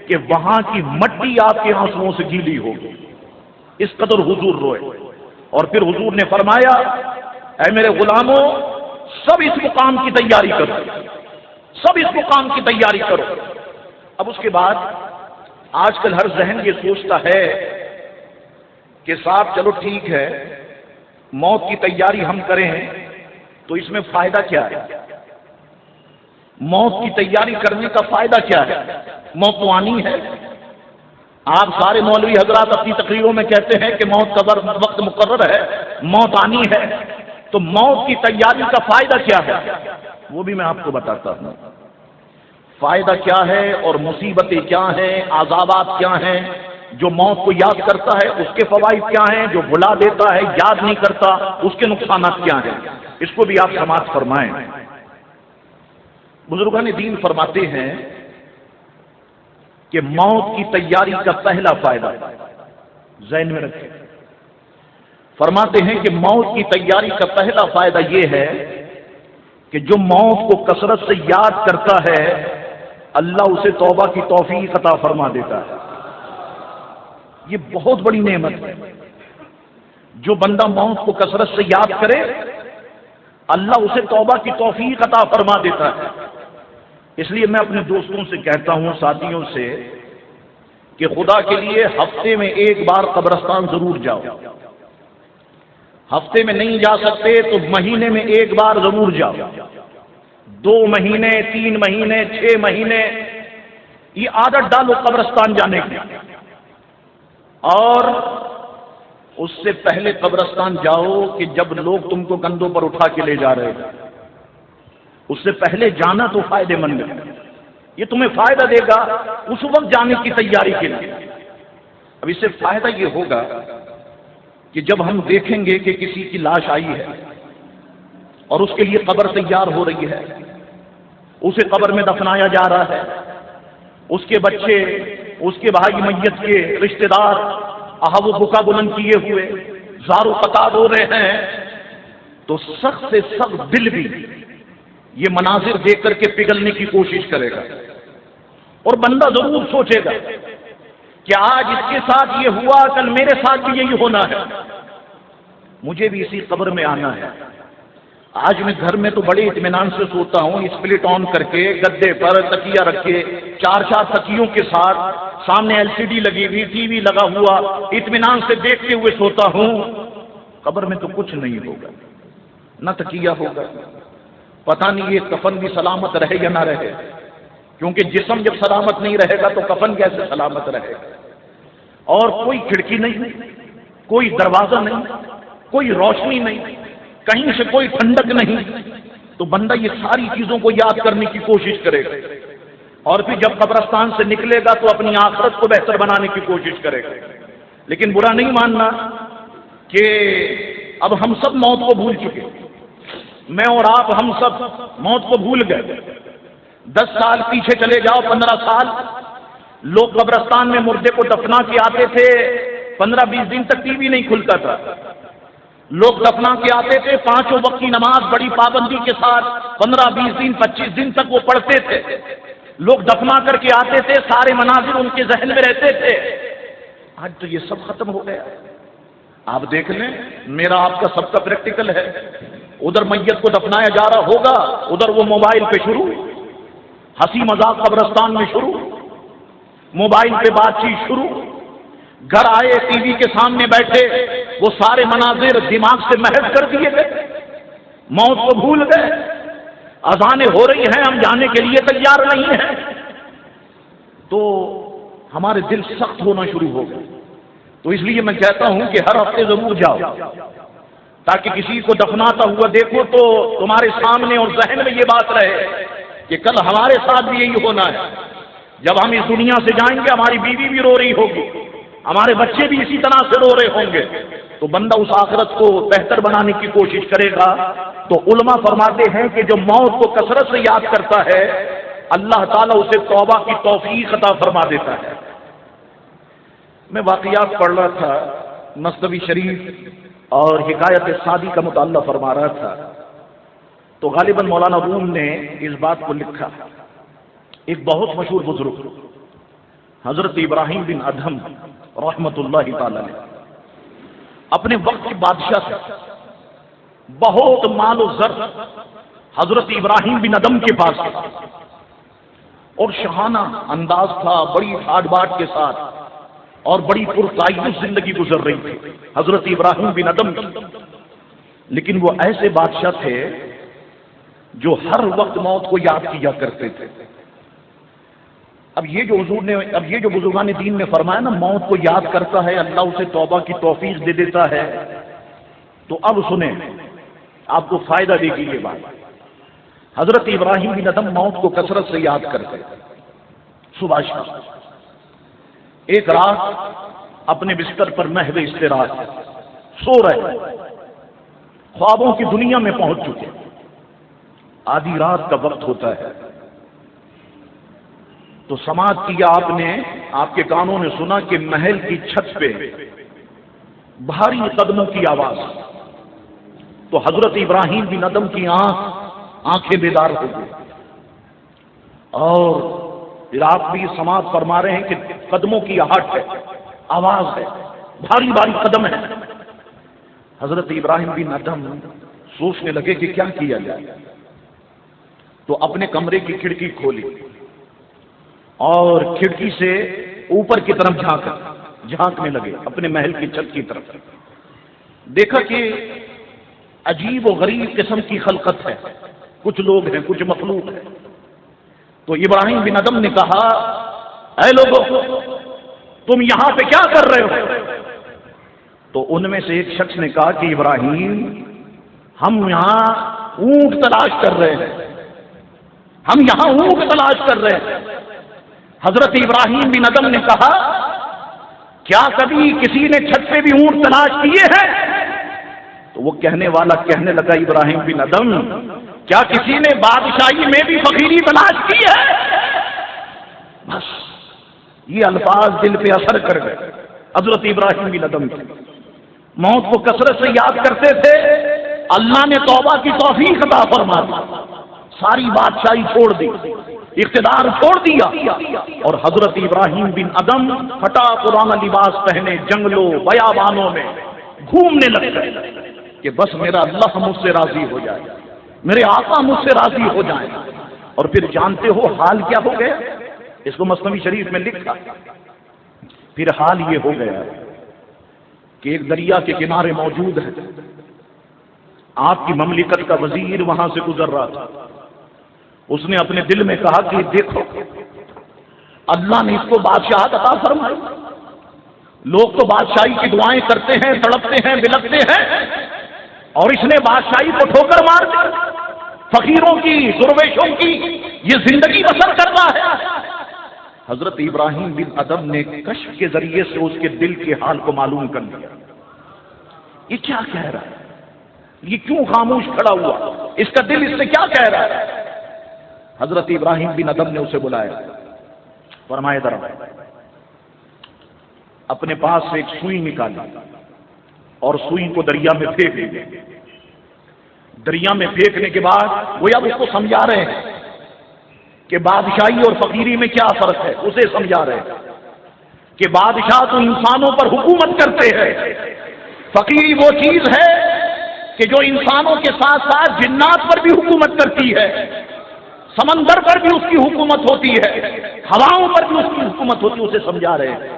کہ وہاں کی مٹی آپ کے آنسوؤں سے گیلی ہو گئی، اس قدر حضور روئے۔ اور پھر حضور نے فرمایا، اے میرے غلاموں، سب اس مقام کی تیاری کرو، سب اس مقام کی تیاری کرو۔ اب اس کے بعد آج کل ہر ذہن یہ سوچتا ہے کہ صاحب چلو ٹھیک ہے، موت کی تیاری ہم کریں تو اس میں فائدہ کیا ہے؟ موت کی تیاری کرنے کا فائدہ کیا ہے؟ موت تو آنی ہے۔ آپ سارے مولوی حضرات اپنی تقریروں میں کہتے ہیں کہ موت کا وقت مقرر ہے، موت آنی ہے، تو موت کی تیاری کا فائدہ کیا ہے؟ وہ بھی میں آپ کو بتاتا ہوں۔ فائدہ کیا ہے اور مصیبتیں کیا ہیں، عذابات کیا ہیں۔ جو موت کو یاد کرتا ہے اس کے فوائد کیا ہیں، جو بھلا دیتا ہے یاد نہیں کرتا اس کے نقصانات کیا ہیں، اس کو بھی آپ سماعت فرمائیں۔ بزرگان دین فرماتے ہیں کہ موت کی تیاری کا پہلا فائدہ ذہن میں رکھیں، فرماتے ہیں کہ موت کی تیاری کا پہلا فائدہ یہ ہے کہ جو موت کو کثرت سے یاد کرتا ہے اللہ اسے توبہ کی توفیق عطا فرما دیتا ہے۔ یہ بہت بڑی نعمت ہے۔ جو بندہ موت کو کثرت سے یاد کرے اللہ اسے توبہ کی توفیق عطا فرما دیتا ہے۔ اس لیے میں اپنے دوستوں سے کہتا ہوں، ساتھیوں سے، کہ خدا کے لیے ہفتے میں ایک بار قبرستان ضرور جاؤ۔ ہفتے میں نہیں جا سکتے تو مہینے میں ایک بار ضرور جاؤ، 2 مہینے، 3 مہینے، 6 مہینے، یہ عادت ڈالو قبرستان جانے کی۔ اور اس سے پہلے قبرستان جاؤ کہ جب لوگ تم کو کندھوں پر اٹھا کے لے جا رہے ہیں، اس سے پہلے جانا تو فائدے مند ہے، یہ تمہیں فائدہ دے گا اس وقت جانے کی تیاری کے لیے۔ اب اس سے فائدہ یہ ہوگا کہ جب ہم دیکھیں گے کہ کسی کی لاش آئی ہے اور اس کے لیے قبر تیار ہو رہی ہے، اسے قبر میں دفنایا جا رہا ہے، اس کے بچے، اس کے بھائی میت کے رشتہ دار آہ و بکا بلند کیے ہوئے زار و قطار ہو رہے ہیں، تو سخت سے سخت دل بھی یہ مناظر دیکھ کر کے پگھلنے کی کوشش کرے گا، اور بندہ ضرور سوچے گا کہ آج اس کے ساتھ یہ ہوا، کل میرے ساتھ بھی یہی ہونا ہے، مجھے بھی اسی قبر میں آنا ہے۔ آج میں گھر میں تو بڑے اطمینان سے سوتا ہوں، اسپلٹ آن کر کے گدے پر تکیہ رکھے، 4 تکیوں کے ساتھ، سامنے LCD لگی ہوئی، ٹی وی لگا ہوا، اطمینان سے دیکھتے ہوئے سوتا ہوں۔ قبر میں تو کچھ نہیں ہوگا، نہ تکیہ ہوگا، پتہ نہیں یہ کفن بھی سلامت رہے یا نہ رہے، کیونکہ جسم جب سلامت نہیں رہے گا تو کفن کیسے سلامت رہے گا۔ اور کوئی کھڑکی نہیں، کوئی دروازہ نہیں، کوئی روشنی نہیں، کہیں سے کوئی ٹھنڈک نہیں، تو بندہ یہ ساری چیزوں کو یاد کرنے کی کوشش کرے گا، اور پھر جب قبرستان سے نکلے گا تو اپنی آخرت کو بہتر بنانے کی کوشش کرے گا۔ لیکن برا نہیں ماننا کہ اب ہم سب موت کو بھول چکے، میں اور آپ ہم سب موت کو بھول گئے۔ 10 سال پیچھے چلے جاؤ، 15 سال، لوگ قبرستان میں مردے کو دفنا کے آتے تھے، 15-20 دن تک ٹی وی نہیں کھلتا تھا، لوگ دفنا کے آتے تھے، 5 وقت کی نماز بڑی پابندی کے ساتھ 15-20 دن 25 دن تک وہ پڑھتے تھے، لوگ دفنا کر کے آتے تھے، سارے مناظر ان کے ذہن میں رہتے تھے۔ آج تو یہ سب ختم ہو گیا۔ آپ دیکھ لیں، میرا آپ کا سب کا پریکٹیکل ہے، ادھر میت کو دفنایا جا رہا ہوگا، ادھر وہ موبائل پہ شروع، ہنسی مذاق قبرستان میں شروع، موبائل پہ بات چیت شروع، گھر آئے ٹی وی کے سامنے بیٹھے، وہ سارے مناظر دماغ سے محو کر دیے گئے، موت کو بھول گئے۔ اذانیں ہو رہی ہیں، ہم جانے کے لیے تیار نہیں ہیں، تو ہمارے دل سخت ہونا شروع ہو گئے۔ تو اس لیے میں کہتا ہوں کہ ہر ہفتے ضرور جاؤ، تاکہ کسی کو دفناتا ہوا دیکھو تو تمہارے سامنے اور ذہن میں یہ بات رہے کہ کل ہمارے ساتھ بھی یہی ہونا ہے۔ جب ہم اس دنیا سے جائیں گے ہماری بیوی بھی رو رہی ہوگی، ہمارے بچے بھی اسی طرح سے رو رہے ہوں گے، تو بندہ اس آخرت کو بہتر بنانے کی کوشش کرے گا۔ تو علماء فرماتے ہیں کہ جو موت کو کثرت سے یاد کرتا ہے اللہ تعالیٰ اسے توبہ کی توفیق عطا فرما دیتا ہے۔ میں واقعات پڑھ رہا تھا، مثنوی شریف اور حکایت سعدی کا مطالعہ فرما رہا تھا، تو غالباً مولانا روم نے اس بات کو لکھا۔ ایک بہت مشہور بزرگ حضرت ابراہیم بن ادہم رحمت اللہ تعالی علیہ اپنے وقت کے بادشاہ تھے، بہت مال و زر حضرت ابراہیم بن ادہم کے پاس تھا، اور شاہانہ انداز تھا، بڑی ٹھاٹ باٹ کے ساتھ اور بڑی پرتعیش زندگی گزر رہی تھی حضرت ابراہیم بن ادہم کی۔ لیکن وہ ایسے بادشاہ تھے جو ہر وقت موت کو یاد کیا کرتے تھے۔ اب یہ جو بزرگان دین نے فرمایا نا، موت کو یاد کرتا ہے اللہ اسے توبہ کی توفیق دے دیتا ہے، تو اب سنیں، آپ کو فائدہ دے گی یہ بات۔ حضرت ابراہیم بن ادم موت کو کثرت سے یاد کرتے، صبح شام ایک رات اپنے بستر پر محو استراحت سو رہے، خوابوں کی دنیا میں پہنچ چکے، آدھی رات کا وقت ہوتا ہے تو سماعت کیا آپ نے، آپ کے کانوں نے سنا کہ محل کی چھت پہ بھاری قدموں کی آواز، تو حضرت ابراہیم بن ادم کی آنکھیں بیدار ہو گئی، اور پھر آپ بھی سماعت فرما رہے ہیں کہ قدموں کی آہٹ ہے، آواز ہے، بھاری بھاری قدم ہے۔ حضرت ابراہیم بن ادم سوچنے لگے کہ کیا کیا جائے، تو اپنے کمرے کی کھڑکی کھولی اور کھڑکی سے اوپر کی طرف جھانکنے لگے، اپنے محل کی چھت کی طرف، دیکھا کہ عجیب و غریب قسم کی خلقت ہے، کچھ لوگ ہیں، کچھ مخلوق ہیں۔ تو ابراہیم بن ادم نے کہا، اے لوگوں تم یہاں پہ کیا کر رہے ہو؟ تو ان میں سے ایک شخص نے کہا کہ ابراہیم ہم یہاں اونٹ تلاش کر رہے ہیں، ہم یہاں اونٹ تلاش کر رہے ہیں۔ حضرت ابراہیم بن ادم نے کہا، کیا کبھی کسی نے چھت پہ بھی اونٹ تلاش کیے ہیں؟ تو وہ کہنے والا کہنے لگا، ابراہیم بن ادم کیا کسی نے بادشاہی میں بھی فقیری تلاش کی ہے؟ بس یہ الفاظ دل پہ اثر کر گئے حضرت ابراہیم بن ادم کی، موت کو کثرت سے یاد کرتے تھے، اللہ نے توبہ کی توفیق عطا فرما دی، ساری بادشاہی چھوڑ دی، اقتدار چھوڑ دیا، اور حضرت ابراہیم بن ادم پھٹا پرانا لباس پہنے جنگلوں بیابانوں میں گھومنے لگ گئے کہ بس میرا اللہ مجھ سے راضی ہو جائے، میرے آقا مجھ سے راضی ہو جائیں۔ اور پھر جانتے ہو حال کیا ہو گیا؟ اس کو مثنوی شریف میں لکھا، پھر حال یہ ہو گیا کہ ایک دریا کے کنارے موجود ہے، آپ کی مملکت کا وزیر وہاں سے گزر رہا تھا، اس نے اپنے دل میں کہا کہ دیکھو اللہ نے اس کو بادشاہت عطا فرمائی، لوگ تو بادشاہی کی دعائیں کرتے ہیں، تڑپتے ہیں، بلکتے ہیں، اور اس نے بادشاہی کو ٹھوکر مار دی، فقیروں کی، درویشوں کی یہ زندگی بسر کرتا ہے۔ حضرت ابراہیم بن ادم نے کشف کے ذریعے سے اس کے دل کے حال کو معلوم کر لیا، یہ کیا کہہ رہا ہے، یہ کیوں خاموش کھڑا ہوا، اس کا دل اس سے کیا کہہ رہا ہے؟ حضرت ابراہیم بن ادم نے اسے بلایا، فرمایا ذرا اپنے پاس سے ایک سوئی نکالی اور سوئی کو دریا میں پھینک دی۔ دریا میں پھینکنے کے بعد وہ اب اس کو سمجھا رہے ہیں کہ بادشاہی اور فقیری میں کیا فرق ہے، اسے سمجھا رہے ہیں کہ بادشاہ تو انسانوں پر حکومت کرتے ہیں، فقیری وہ چیز ہے کہ جو انسانوں کے ساتھ ساتھ جنات پر بھی حکومت کرتی ہے، سمندر پر بھی اس کی حکومت ہوتی ہے، ہواؤں پر بھی اس کی حکومت ہوتی ہے، اسے سمجھا رہے ہیں۔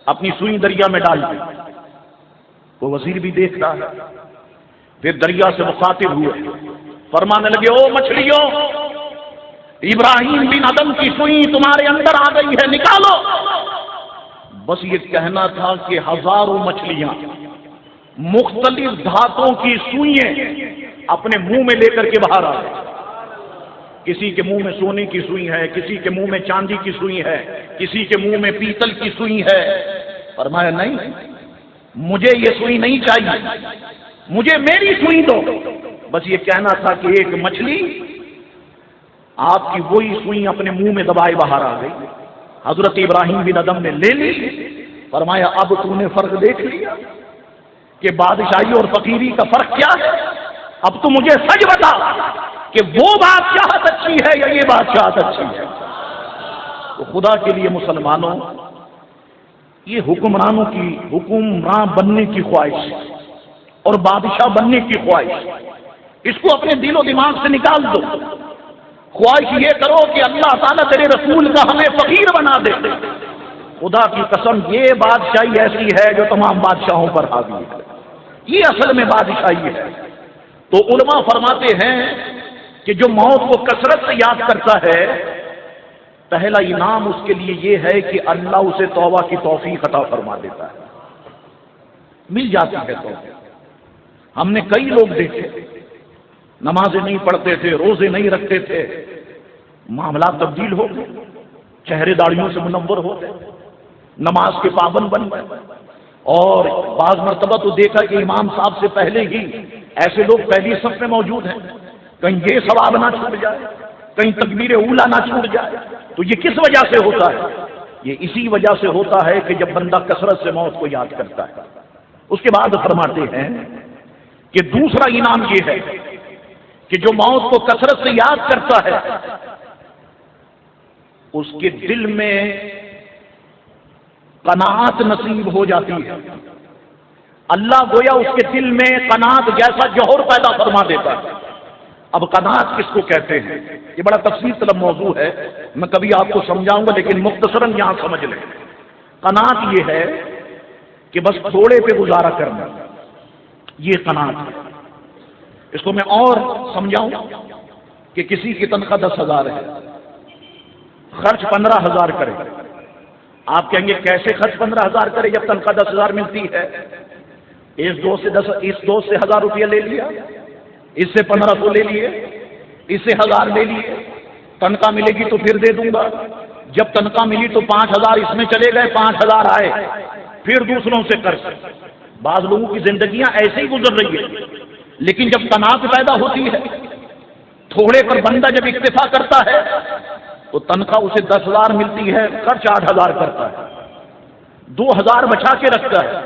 اپنی سوئی دریا میں ڈال دی، وہ وزیر بھی دیکھ رہا ہے، پھر دریا سے مخاطب ہوئے، فرمانے لگے، او مچھلیوں، ابراہیم بن ادم کی سوئی تمہارے اندر آ گئی ہے، نکالو۔ بس یہ کہنا تھا کہ ہزاروں مچھلیاں مختلف دھاتوں کی سوئیں اپنے منہ میں لے کر کے باہر آ گئی، کسی کے منہ میں سونے کی سوئی ہے، کسی کے منہ میں چاندی کی سوئی ہے، کسی کے منہ میں پیتل کی سوئی ہے۔ فرمایا نہیں، مجھے یہ سوئی نہیں چاہیے، مجھے میری سوئی دو۔ بس یہ کہنا تھا کہ ایک مچھلی آپ کی وہی سوئی اپنے منہ میں دبائے باہر آ گئی۔ حضرت ابراہیم بن ادم نے لے لی، فرمایا اب تم نے فرق دیکھ لیا کہ بادشاہی اور فقیری کا فرق کیا ہے، اب تو مجھے سچ بتا کہ وہ بادشاہت اچھی ہے یا یہ بادشاہت اچھی ہے۔ تو خدا کے لیے مسلمانوں، یہ حکمرانوں کی حکمراں بننے کی خواہش اور بادشاہ بننے کی خواہش، اس کو اپنے دل و دماغ سے نکال دو۔ خواہش یہ کرو کہ اللہ تعالیٰ تیرے رسول کا ہمیں فقیر بنا دے۔ خدا کی قسم یہ بادشاہی ایسی ہے جو تمام بادشاہوں پر حاوی ہے، یہ اصل میں بادشاہی ہے۔ تو علماء فرماتے ہیں کہ جو موت کو کثرت سے یاد کرتا ہے، پہلا انعام اس کے لیے یہ ہے کہ اللہ اسے توبہ کی توفیق عطا فرما دیتا ہے، مل جاتی ہے توبہ۔ ہم نے کئی لوگ دیکھے نمازیں نہیں پڑھتے تھے، روزے نہیں رکھتے تھے، معاملات تبدیل ہو گئے، چہرے داڑھیوں سے منور ہو گئے، نماز کے پابند بن گئے۔ اور بعض مرتبہ تو دیکھا کہ امام صاحب سے پہلے ہی ایسے لوگ پہلی صف میں موجود ہیں، کہیں یہ ثواب نہ چھوٹ جائے، کہیں تکبیر اولا نہ چھوٹ جائے۔ تو یہ کس وجہ سے ہوتا ہے؟ یہ اسی وجہ سے ہوتا ہے کہ جب بندہ کثرت سے موت کو یاد کرتا ہے۔ اس کے بعد فرماتے ہیں کہ دوسرا انعام یہ ہے کہ جو موت کو کثرت سے یاد کرتا ہے اس کے دل میں قناعت نصیب ہو جاتی ہے۔ اللہ گویا اس کے دل میں قناعت جیسا جوہر پیدا فرما دیتا ہے۔ اب قناعت کس کو کہتے ہیں؟ یہ بڑا تفصیل طلب موضوع ہے، میں کبھی آپ کو سمجھاؤں گا، لیکن مختصراً یہاں سمجھ لیں۔ قناعت یہ ہے کہ بس تھوڑے پہ گزارا کرنا، یہ قناعت ہے۔ اس کو میں اور سمجھاؤں کہ کسی کی تنخواہ 10,000 ہے، خرچ 15,000 کرے۔ آپ کہیں گے کیسے خرچ 15,000 کرے جب تنخواہ 10,000 ملتی ہے؟ اس دوست سے 1,000 روپیہ لے لیا، اس سے 1,500 لے لیے، اس سے 1,000 لے لیے، تنخواہ ملے گی تو پھر دے دوں گا۔ جب تنخواہ ملی تو 5,000 اس میں چلے گئے، 5,000 آئے، پھر دوسروں سے قرض۔ بعض لوگوں کی زندگیاں ایسے ہی گزر رہی ہیں، لیکن جب قناعت پیدا ہوتی ہے، تھوڑے پر بندہ جب اکتفا کرتا ہے تو تنخواہ اسے 10,000 ملتی ہے، خرچ 8,000 کرتا ہے، 2,000 بچا کے رکھتا ہے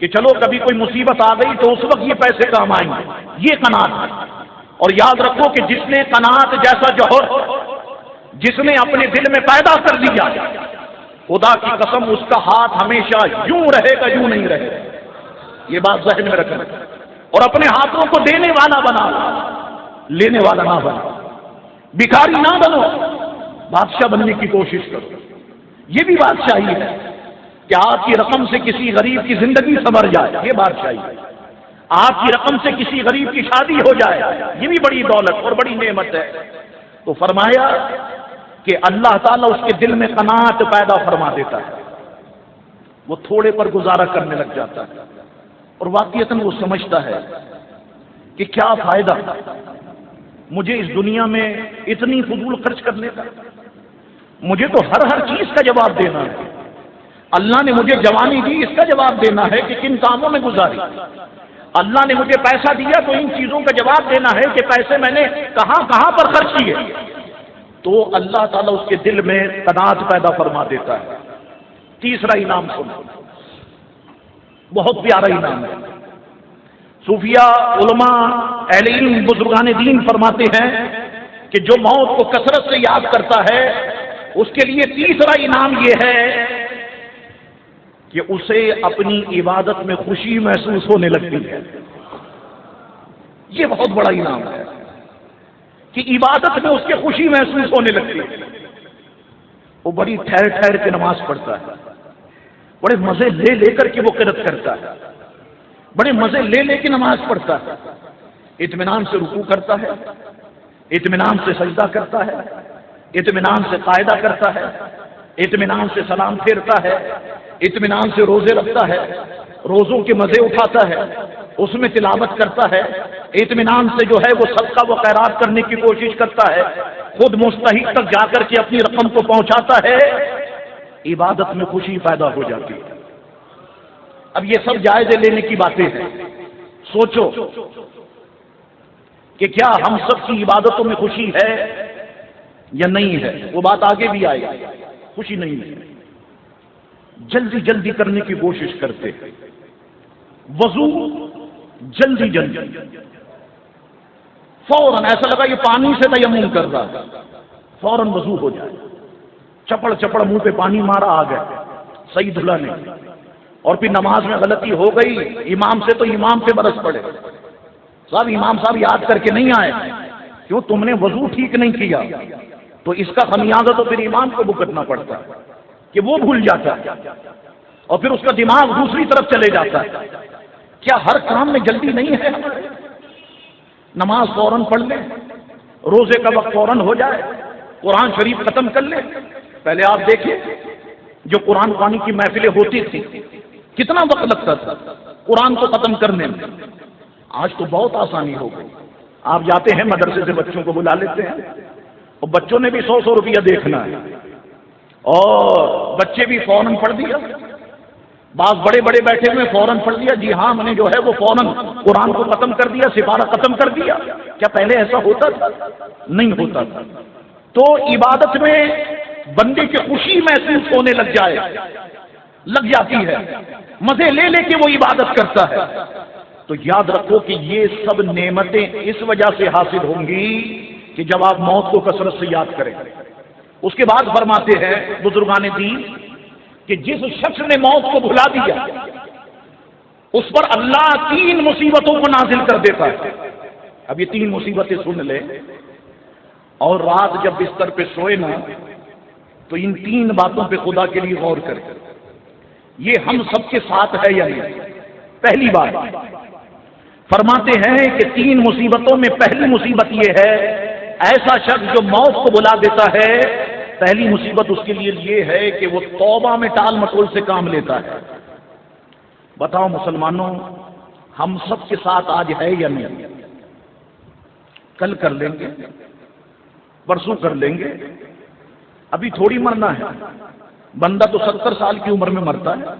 کہ چلو کبھی کوئی مصیبت آ گئی تو اس وقت یہ پیسے کام آئیں گے۔ یہ قناعت ہے۔ اور یاد رکھو کہ جس نے قناعت جیسا جوہر جس نے اپنے دل میں پیدا کر دیا، خدا کی قسم اس کا ہاتھ ہمیشہ یوں رہے گا، یوں نہیں رہے گا۔ یہ بات ذہن میں رکھنا، اور اپنے ہاتھوں کو دینے والا بنا، لینے والا نہ بنا۔ بھکاری نہ بنو، بادشاہ بننے کی کوشش کرو۔ یہ بھی بادشاہی ہے کہ آپ کی رقم سے کسی غریب کی زندگی سنور جائے، یہ بادشاہی ہے۔ آپ کی رقم سے کسی غریب کی شادی ہو جائے، یہ بھی بڑی دولت اور بڑی نعمت ہے۔ تو فرمایا کہ اللہ تعالیٰ اس کے دل میں قناعت پیدا فرما دیتا ہے، وہ تھوڑے پر گزارا کرنے لگ جاتا ہے، اور واقعتاً وہ سمجھتا ہے کہ کیا فائدہ مجھے اس دنیا میں اتنی فضول خرچ کرنے کا، مجھے تو ہر چیز کا جواب دینا ہے۔ اللہ نے مجھے جوانی دی، اس کا جواب دینا ہے کہ کن کاموں میں گزاری۔ اللہ نے مجھے پیسہ دیا تو ان چیزوں کا جواب دینا ہے کہ پیسے میں نے کہاں کہاں پر خرچ کیے۔ تو اللہ تعالیٰ اس کے دل میں قناعت پیدا فرما دیتا ہے۔ تیسرا انعام سنو، بہت پیارا انعام ہے۔ صوفیاء، علماء، اہل علم، بزرگان دین فرماتے ہیں کہ جو موت کو کثرت سے یاد کرتا ہے اس کے لیے تیسرا انعام یہ ہے کہ اسے اپنی عبادت میں خوشی محسوس ہونے لگتی ہے۔ یہ بہت بڑا انعام ہے کہ عبادت میں اس کے خوشی محسوس ہونے لگتی ہے۔ وہ بڑی ٹھہر ٹھہر کے نماز پڑھتا ہے، بڑے مزے لے لے کر کے وہ قرات کرتا ہے، بڑے مزے لے لے کے نماز پڑھتا ہے، اطمینان سے رکوع کرتا ہے، اطمینان سے سجدہ کرتا ہے، اطمینان سے قاعدہ کرتا ہے، اطمینان سے سلام پھیرتا ہے، اطمینان سے روزے رکھتا ہے، روزوں کے مزے اٹھاتا ہے، اس میں تلاوت کرتا ہے، اطمینان سے جو ہے وہ صدقہ و خیرات کرنے کی کوشش کرتا ہے، خود مستحق تک جا کر کے اپنی رقم کو پہنچاتا ہے، عبادت میں خوشی پیدا ہو جاتی ہے۔ اب یہ سب جائزے لینے کی باتیں ہیں، سوچو کہ کیا ہم سب کی عبادتوں میں خوشی ہے یا نہیں ہے؟ وہ بات آگے بھی آئے گی۔ خوشی نہیں ہے، جلدی جلدی کرنے کی کوشش کرتے ہیں، وضو جلدی جلدی، فوراً ایسا لگا یہ پانی سے تیمم کر رہا ہے، فوراً وضو ہو جائے، چپڑ چپڑ منہ پہ پانی مارا آ گیا، صحیح دھلا نہیں، اور پھر نماز میں غلطی ہو گئی امام سے تو امام پہ برس پڑے، صاحب امام صاحب یاد کر کے نہیں آئے، کیوں؟ تم نے وضو ٹھیک نہیں کیا، تو اس کا خمیازہ تو پھر امام کو بھگتنا پڑتا ہے کہ وہ بھول جاتا ہے اور پھر اس کا دماغ دوسری طرف چلے جاتا ہے۔ کیا ہر کام میں جلدی نہیں ہے؟ نماز فوراً پڑھ لیں، روزے کا وقت فوراً ہو جائے، قرآن شریف ختم کر لیں۔ پہلے آپ دیکھیں جو قرآن خوانی کی محفلیں ہوتی تھی کتنا وقت لگتا تھا قرآن کو ختم کرنے میں، آج تو بہت آسانی ہو گئی، آپ جاتے ہیں مدرسے سے بچوں کو بلا لیتے ہیں اور بچوں نے بھی 100 روپیہ دیکھنا ہے اور بچے بھی فوراً پڑھ دیا. بعض بڑے بڑے بیٹھے ہوئے فوراً پڑھ دیا جی ہاں میں نے جو ہے وہ فوراً قرآن کو ختم کر دیا, سپارہ ختم کر دیا. کیا پہلے ایسا ہوتا تھا؟ نہیں ہوتا تھا. تو عبادت میں بندے کی خوشی محسوس ہونے لگ جاتی ہے, مزے لے لے کے وہ عبادت کرتا ہے. تو یاد رکھو کہ یہ سب نعمتیں اس وجہ سے حاصل ہوں گی کہ جب آپ موت کو کثرت سے یاد کریں. اس کے بعد فرماتے ہیں بزرگان دین کہ جس شخص نے موت کو بھلا دیا اس پر اللہ 3 مصیبتوں کو نازل کر دیتا ہے. اب یہ 3 مصیبتیں سن لیں اور رات جب بستر پہ سوئے نا تو ان 3 باتوں پہ خدا کے لیے غور کریں. یہ ہم سب کے ساتھ ہے یا نہیں؟ پہلی بات فرماتے ہیں کہ 3 مصیبتوں میں پہلی مصیبت یہ ہے, ایسا شخص جو موت کو بلا دیتا ہے پہلی مصیبت اس کے لیے یہ ہے کہ وہ توبہ میں ٹال مٹول سے کام لیتا ہے. بتاؤ مسلمانوں ہم سب کے ساتھ آج ہے یا نہیں؟ کل کر لیں گے, پرسوں کر لیں گے, ابھی تھوڑی مرنا ہے. بندہ تو 70 سال کی عمر میں مرتا ہے,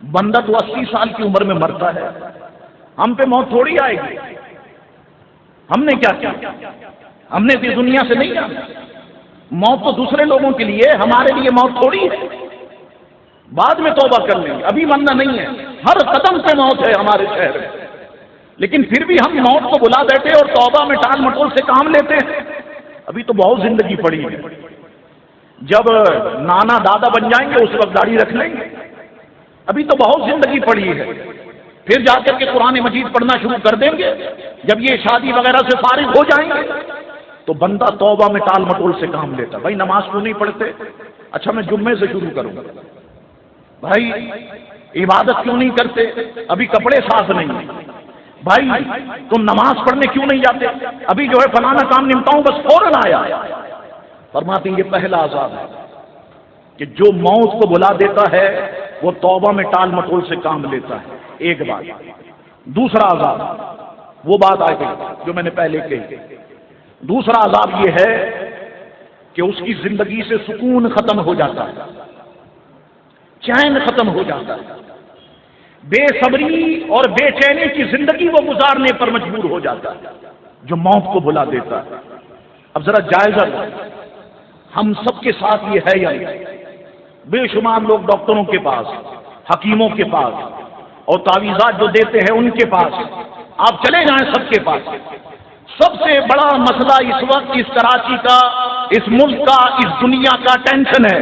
بندہ تو 80 سال کی عمر میں مرتا ہے. ہم پہ موت تھوڑی آئے گی. ہم نے کیا کیا؟ ہم نے اس دنیا سے نہیں جانا. موت تو دوسرے لوگوں کے لیے, ہمارے لیے موت تھوڑی ہے. بعد میں توبہ کر لیں گے, ابھی مرنا نہیں ہے. ہر قدم پہ موت ہے ہمارے شہر میں, لیکن پھر بھی ہم موت کو بلا بیٹھے اور توبہ میں ٹال مٹول سے کام لیتے ہیں. ابھی تو بہت زندگی پڑی ہے. جب نانا دادا بن جائیں گے اس وقت داڑھی رکھ لیں گے. ابھی تو بہت زندگی پڑی ہے. پھر جا کر کے قرآن مجید پڑھنا شروع کر دیں گے. جب یہ شادی وغیرہ سے فارغ ہو جائیں گے تو بندہ توبہ میں ٹال مٹول سے کام لیتا. بھائی نماز کیوں نہیں پڑھتے؟ اچھا میں جمعے سے شروع کروں گا. بھائی عبادت کیوں نہیں کرتے؟ ابھی کپڑے صاف نہیں ہیں. بھائی تم نماز پڑھنے کیوں نہیں جاتے؟ ابھی جو ہے فلانا کام نمٹاؤں بس فوراً آیا. فرماتے ہیں یہ پہلا عذاب ہے کہ جو موت کو بلا دیتا ہے وہ توبہ میں ٹال مٹول سے کام لیتا ہے. ایک بات. دوسرا عذاب وہ بات آ گئی جو میں نے پہلے کہی. دوسرا عذاب یہ ہے کہ اس کی زندگی سے سکون ختم ہو جاتا ہے, چین ختم ہو جاتا ہے. بے صبری اور بے چینی کی زندگی وہ گزارنے پر مجبور ہو جاتا ہے جو موت کو بلا دیتا ہے. اب ذرا جائزہ لو, ہم سب کے ساتھ یہ ہے یا نہیں؟ بے شمار لوگ ڈاکٹروں کے پاس, حکیموں کے پاس اور تعویذات جو دیتے ہیں ان کے پاس, آپ چلے جائیں سب کے پاس. سب سے بڑا مسئلہ اس وقت اس کراچی کا, اس ملک کا, اس دنیا کا ٹینشن ہے.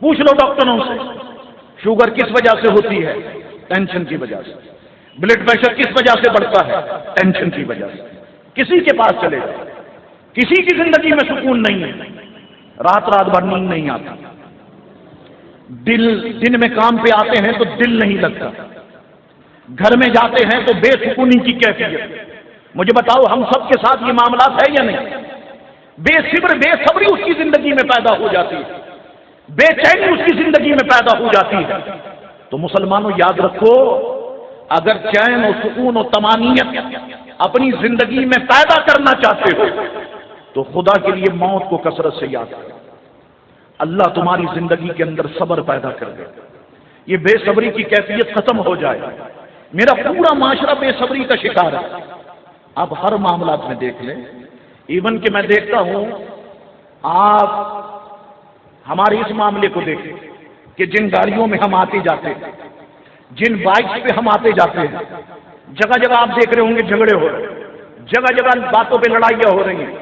پوچھ لو ڈاکٹروں سے شوگر کس وجہ سے ہوتی ہے؟ ٹینشن کی وجہ سے. بلڈ پریشر کس وجہ سے بڑھتا ہے؟ ٹینشن کی وجہ سے. کسی کے پاس چلے جائیں, کسی کی زندگی میں سکون نہیں ہے. رات رات بھر نیند نہیں آتی. دن میں کام پہ آتے ہیں تو دل نہیں لگتا. گھر میں جاتے ہیں تو بے سکونی کی کیفیت. مجھے بتاؤ ہم سب کے ساتھ یہ معاملات ہے یا نہیں؟ بے صبری اس کی زندگی میں پیدا ہو جاتی ہے, بے چینی اس کی زندگی میں پیدا ہو جاتی ہے. تو مسلمانوں یاد رکھو, اگر چین و سکون و طمانینت اپنی زندگی میں پیدا کرنا چاہتے ہو تو خدا کے لیے موت کو کثرت سے یاد کرو. اللہ تمہاری زندگی کے اندر صبر پیدا کر دے, یہ بے صبری کی کیفیت ختم ہو جائے. میرا پورا معاشرہ بے صبری کا شکار ہے. آپ ہر معاملات میں دیکھ لیں, ایون کہ میں دیکھتا ہوں آپ ہمارے اس معاملے کو دیکھیں کہ جن گاڑیوں میں ہم آتے جاتے ہیں, جن بائکس پہ ہم آتے جاتے ہیں, جگہ جگہ آپ دیکھ رہے ہوں گے جھگڑے ہو رہے ہیں, جگہ جگہ باتوں پہ لڑائیاں ہو رہی ہیں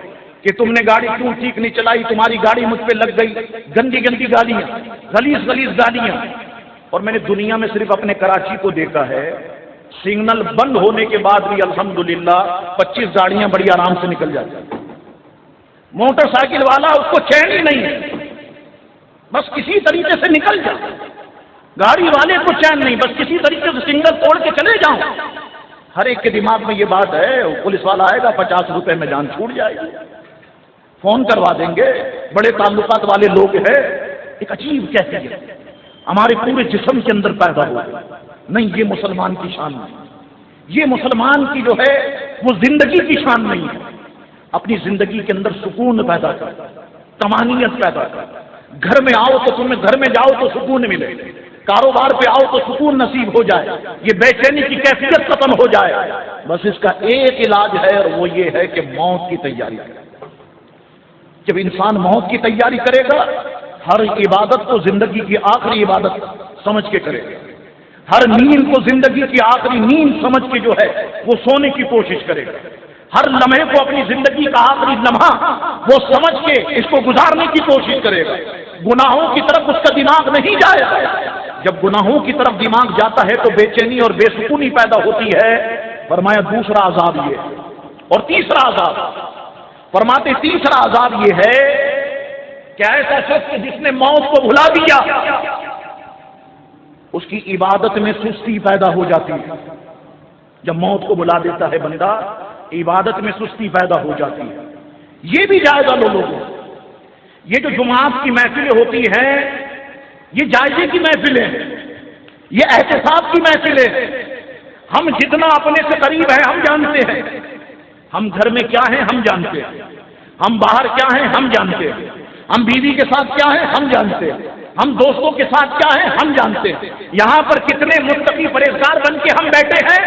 کہ تم نے گاڑی کیوں ٹھیک نہیں چلائی, تمہاری گاڑی مجھ پہ لگ گئی. گندی گندی گالیاں, غلیظ گالیاں. اور میں نے دنیا میں صرف اپنے کراچی کو دیکھا ہے, سگنل بند ہونے کے بعد بھی الحمدللہ 25 گاڑیاں بڑی آرام سے نکل جاتی ہیں. موٹر سائیکل والا اس کو چین ہی نہیں ہے, بس کسی طریقے سے نکل جائے. گاڑی والے کو چین نہیں, بس کسی طریقے سے سگنل توڑ کے چلے جاؤں. ہر ایک کے دماغ میں یہ بات ہے, پولیس والا آئے گا 50 روپے میں جان چھوٹ جائے گی, فون کروا دیں گے. بڑے تعلقات والے لوگ ہیں. ایک عجیب کیفیت ہمارے پورے جسم کے اندر پیدا ہو. نہیں, یہ مسلمان کی شان نہیں, یہ مسلمان کی جو ہے وہ زندگی کی شان نہیں ہے۔ اپنی زندگی کے اندر سکون پیدا کر، طمانینت پیدا کر۔ گھر میں آؤ تو تمہیں گھر میں جاؤ تو سکون ملے، کاروبار پہ آؤ تو سکون نصیب ہو جائے، یہ بے چینی کی کیفیت ختم ہو جائے۔ بس اس کا ایک علاج ہے اور وہ یہ ہے کہ موت کی تیاری کرے۔ جب انسان موت کی تیاری کرے گا، ہر عبادت کو زندگی کی آخری عبادت سمجھ کے کرے گا، ہر نیند کو زندگی کی آخری نیند سمجھ کے جو ہے وہ سونے کی کوشش کرے گا، ہر لمحے کو اپنی زندگی کا آخری لمحہ وہ سمجھ کے اس کو گزارنے کی کوشش کرے گا۔ گناہوں کی طرف اس کا دماغ نہیں جائے گا۔ جب گناہوں کی طرف دماغ جاتا ہے تو بے چینی اور بے سکونی پیدا ہوتی ہے۔ فرمایا دوسرا عذاب یہ ہے، اور تیسرا عذاب فرماتے تیسرا عذاب یہ ہے کہ ایسا شخص جس نے موت کو بھلا دیا، اس کی عبادت میں سستی پیدا ہو جاتی ہے۔ جب موت کو بھلا دیتا ہے بندہ، عبادت میں سستی پیدا ہو جاتی ہے۔ یہ بھی جائزہ لو لوگوں، یہ جو جماعت کی محفلیں ہوتی ہیں یہ جائزے کی محفلیں ہیں، یہ احتساب کی محفلیں ہیں۔ ہم جتنا اپنے سے قریب ہیں ہم جانتے ہیں، ہم گھر میں کیا ہیں ہم جانتے ہیں، ہم باہر کیا ہیں ہم جانتے ہیں، ہم بیوی کے ساتھ کیا ہیں ہم جانتے ہیں، ہم دوستوں کے ساتھ کیا ہیں ہم جانتے ہیں، یہاں پر کتنے متقی پرہیزگار بن کے ہم بیٹھے ہیں،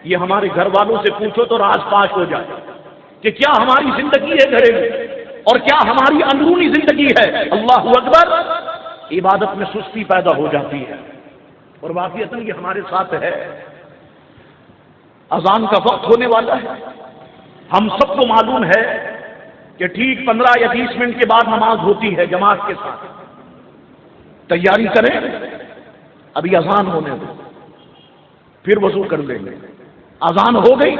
یہ ہمارے گھر والوں سے پوچھو تو راز پاش ہو جائے کہ کیا ہماری زندگی ہے گھریلو اور کیا ہماری اندرونی زندگی ہے۔ اللہ اکبر، عبادت میں سستی پیدا ہو جاتی ہے، اور واقعتاً یہ ہمارے ساتھ ہے۔ اذان کا وقت ہونے والا ہے، ہم سب کو معلوم ہے کہ ٹھیک 15 یا 20 منٹ کے بعد نماز ہوتی ہے جماعت کے ساتھ۔ تیاری کریں، ابھی اذان ہونے دو، پھر وضو کر لیں گے۔ اذان ہو گئی،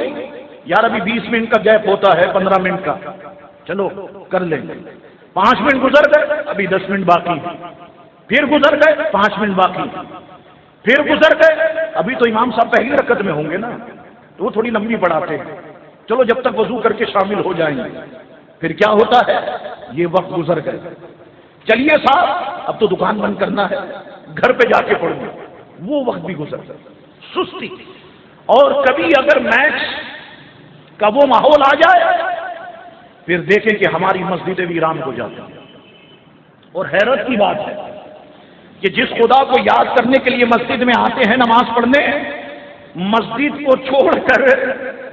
یار ابھی 20 منٹ کا گیپ ہوتا ہے، 15 منٹ کا، چلو کر لیں گے۔ 5 منٹ گزر گئے، ابھی 10 منٹ باقی، پھر گزر گئے 5 منٹ باقی، پھر گزر گئے، ابھی تو امام صاحب پہلی رکعت میں ہوں گے نا، تو وہ تھوڑی لمبی پڑھاتے ہیں، چلو جب تک وضو کر کے شامل ہو جائیں گے۔ پھر کیا ہوتا ہے، یہ وقت گزر گئے، چلیے صاحب اب تو دکان بند کرنا ہے، گھر پہ جا کے پڑھیں گے، وہ وقت بھی گزر گئے۔ سستی، اور کبھی اگر میچ کا وہ ماحول آ جائے پھر دیکھیں کہ ہماری مسجدیں ویران ہو جاتی ہیں۔ اور حیرت کی بات ہے کہ جس خدا کو یاد کرنے کے لیے مسجد میں آتے ہیں نماز پڑھنے، مسجد کو چھوڑ کر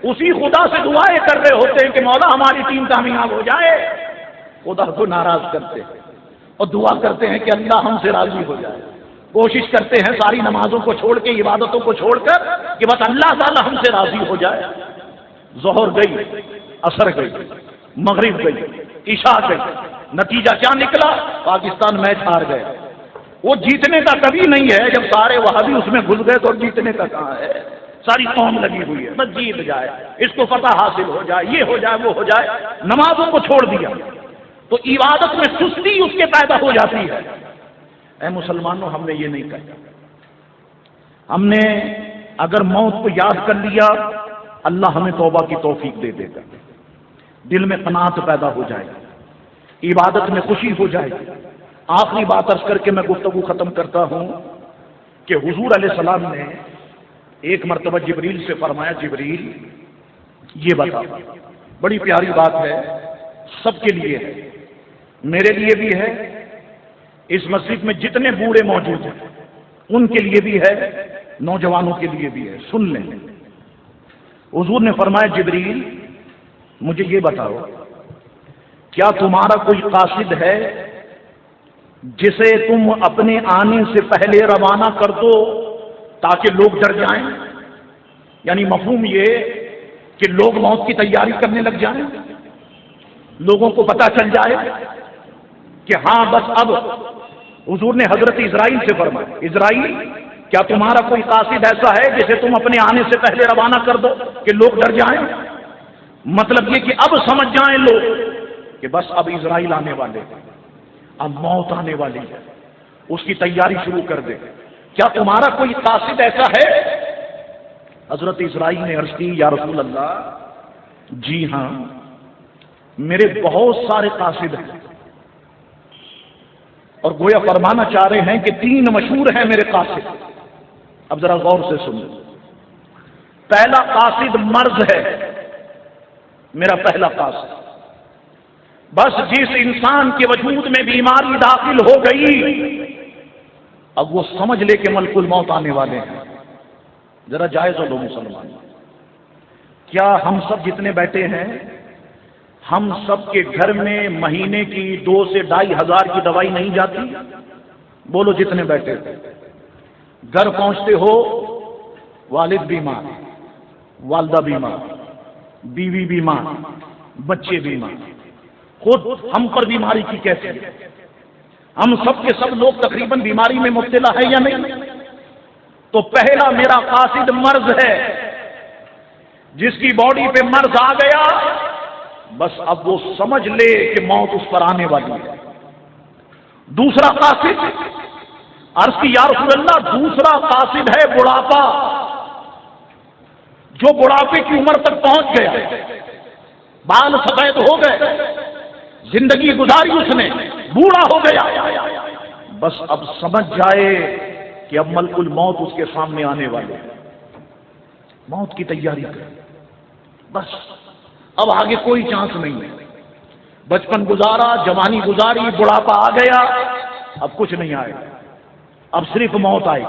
اسی خدا سے دعائیں کر رہے ہوتے ہیں کہ مولا ہماری ٹیم کامیاب ہو جائے۔ خدا کو ناراض کرتے ہیں اور دعا کرتے ہیں کہ اللہ ہم سے راضی ہو جائے۔ کوشش کرتے ہیں ساری نمازوں کو چھوڑ کے، عبادتوں کو چھوڑ کر، کہ بس اللہ تعالی ہم سے راضی ہو جائے۔ ظہر گئی، عصر گئی، مغرب گئی، عشاء گئی، نتیجہ کیا نکلا؟ پاکستان میچ ہار گئے۔ وہ جیتنے کا کبھی نہیں ہے، جب سارے وہابی اس میں گھس گئے تو جیتنے کا کہاں ہے؟ ساری قوم لگی ہوئی ہے بس جیت جائے، اس کو فتح حاصل ہو جائے، یہ ہو جائے وہ ہو جائے۔ نمازوں کو چھوڑ دیا تو عبادت میں سستی اس کے پیدا ہو جاتی ہے۔ اے مسلمانوں، ہم نے یہ نہیں کہا، ہم نے اگر موت کو یاد کر لیا اللہ ہمیں توبہ کی توفیق دے دے گا، دل میں قناعت پیدا ہو جائے گی، عبادت میں خوشی ہو جائے گی۔ آخری بات عرض کر کے میں گفتگو ختم کرتا ہوں کہ حضور علیہ السلام نے ایک مرتبہ جبریل سے فرمایا، جبریل یہ بتا، بڑی پیاری بات ہے، سب کے لیے ہے، میرے لیے بھی ہے، اس مسجد میں جتنے بوڑھے موجود ہیں ان کے لیے بھی ہے، نوجوانوں کے لیے بھی ہے، سن لیں۔ حضور نے فرمایا، جبریل مجھے یہ بتاؤ، کیا تمہارا کوئی قاصد ہے جسے تم اپنے آنے سے پہلے روانہ کر دو تاکہ لوگ ڈر جائیں؟ یعنی مفہوم یہ کہ لوگ موت کی تیاری کرنے لگ جائیں، لوگوں کو پتہ چل جائے کہ ہاں بس اب۔ حضور نے حضرت اسرائیل سے فرمایا، اسرائیل کیا تمہارا کوئی قاصد ایسا ہے جسے تم اپنے آنے سے پہلے روانہ کر دو کہ لوگ ڈر جائیں؟ مطلب یہ کہ اب سمجھ جائیں لوگ کہ بس اب اسرائیل آنے والے ہیں، اب موت آنے والی ہے، اس کی تیاری شروع کر دے۔ کیا تمہارا کوئی قاصد ایسا ہے؟ حضرت اسرائیل نے عرض کی، یا رسول اللہ جی ہاں، میرے بہت سارے قاصد ہیں، اور گویا فرمانا چاہ رہے ہیں کہ 3 مشہور ہیں میرے قاصد۔ اب ذرا غور سے سنو، پہلا قاصد مرض ہے، میرا پہلا قاصد۔ بس جس انسان کے وجود میں بیماری داخل ہو گئی، اب وہ سمجھ لے کہ ملک الموت آنے والے ہیں۔ ذرا جائزہ لو مسلمان، کیا ہم سب جتنے بیٹھے ہیں، ہم سب کے گھر میں مہینے کی 2 سے 2,500 کی دوائی نہیں جاتی؟ بولو جتنے بیٹھے، گھر پہنچتے ہو والد بیمار، والدہ بیمار، بیوی بیمار، بچے بیمار، خود ہم پر بیماری کی کیفیت، ہم سب کے سب لوگ تقریباً بیماری میں مبتلا ہے یا نہیں؟ تو پہلا میرا قاصد مرض ہے، جس کی باڈی پہ مرض آ گیا، بس اب وہ سمجھ لے کہ موت اس پر آنے والی ہے۔ دوسرا قاصد، عرض کی یا رسول اللہ، دوسرا قاصد ہے بڑھاپا، جو بڑھاپے کی عمر تک پہنچ گیا، بال سفید ہو گئے، زندگی گزاری اس نے، بوڑھا ہو گیا، بس اب سمجھ جائے کہ اب ملک الموت اس کے سامنے آنے والے، موت کی تیاری کرے، بس اب آگے کوئی چانس نہیں ہے۔ بچپن گزارا، جوانی گزاری، بڑھاپا آ گیا، اب کچھ نہیں آئے، اب صرف موت آئے،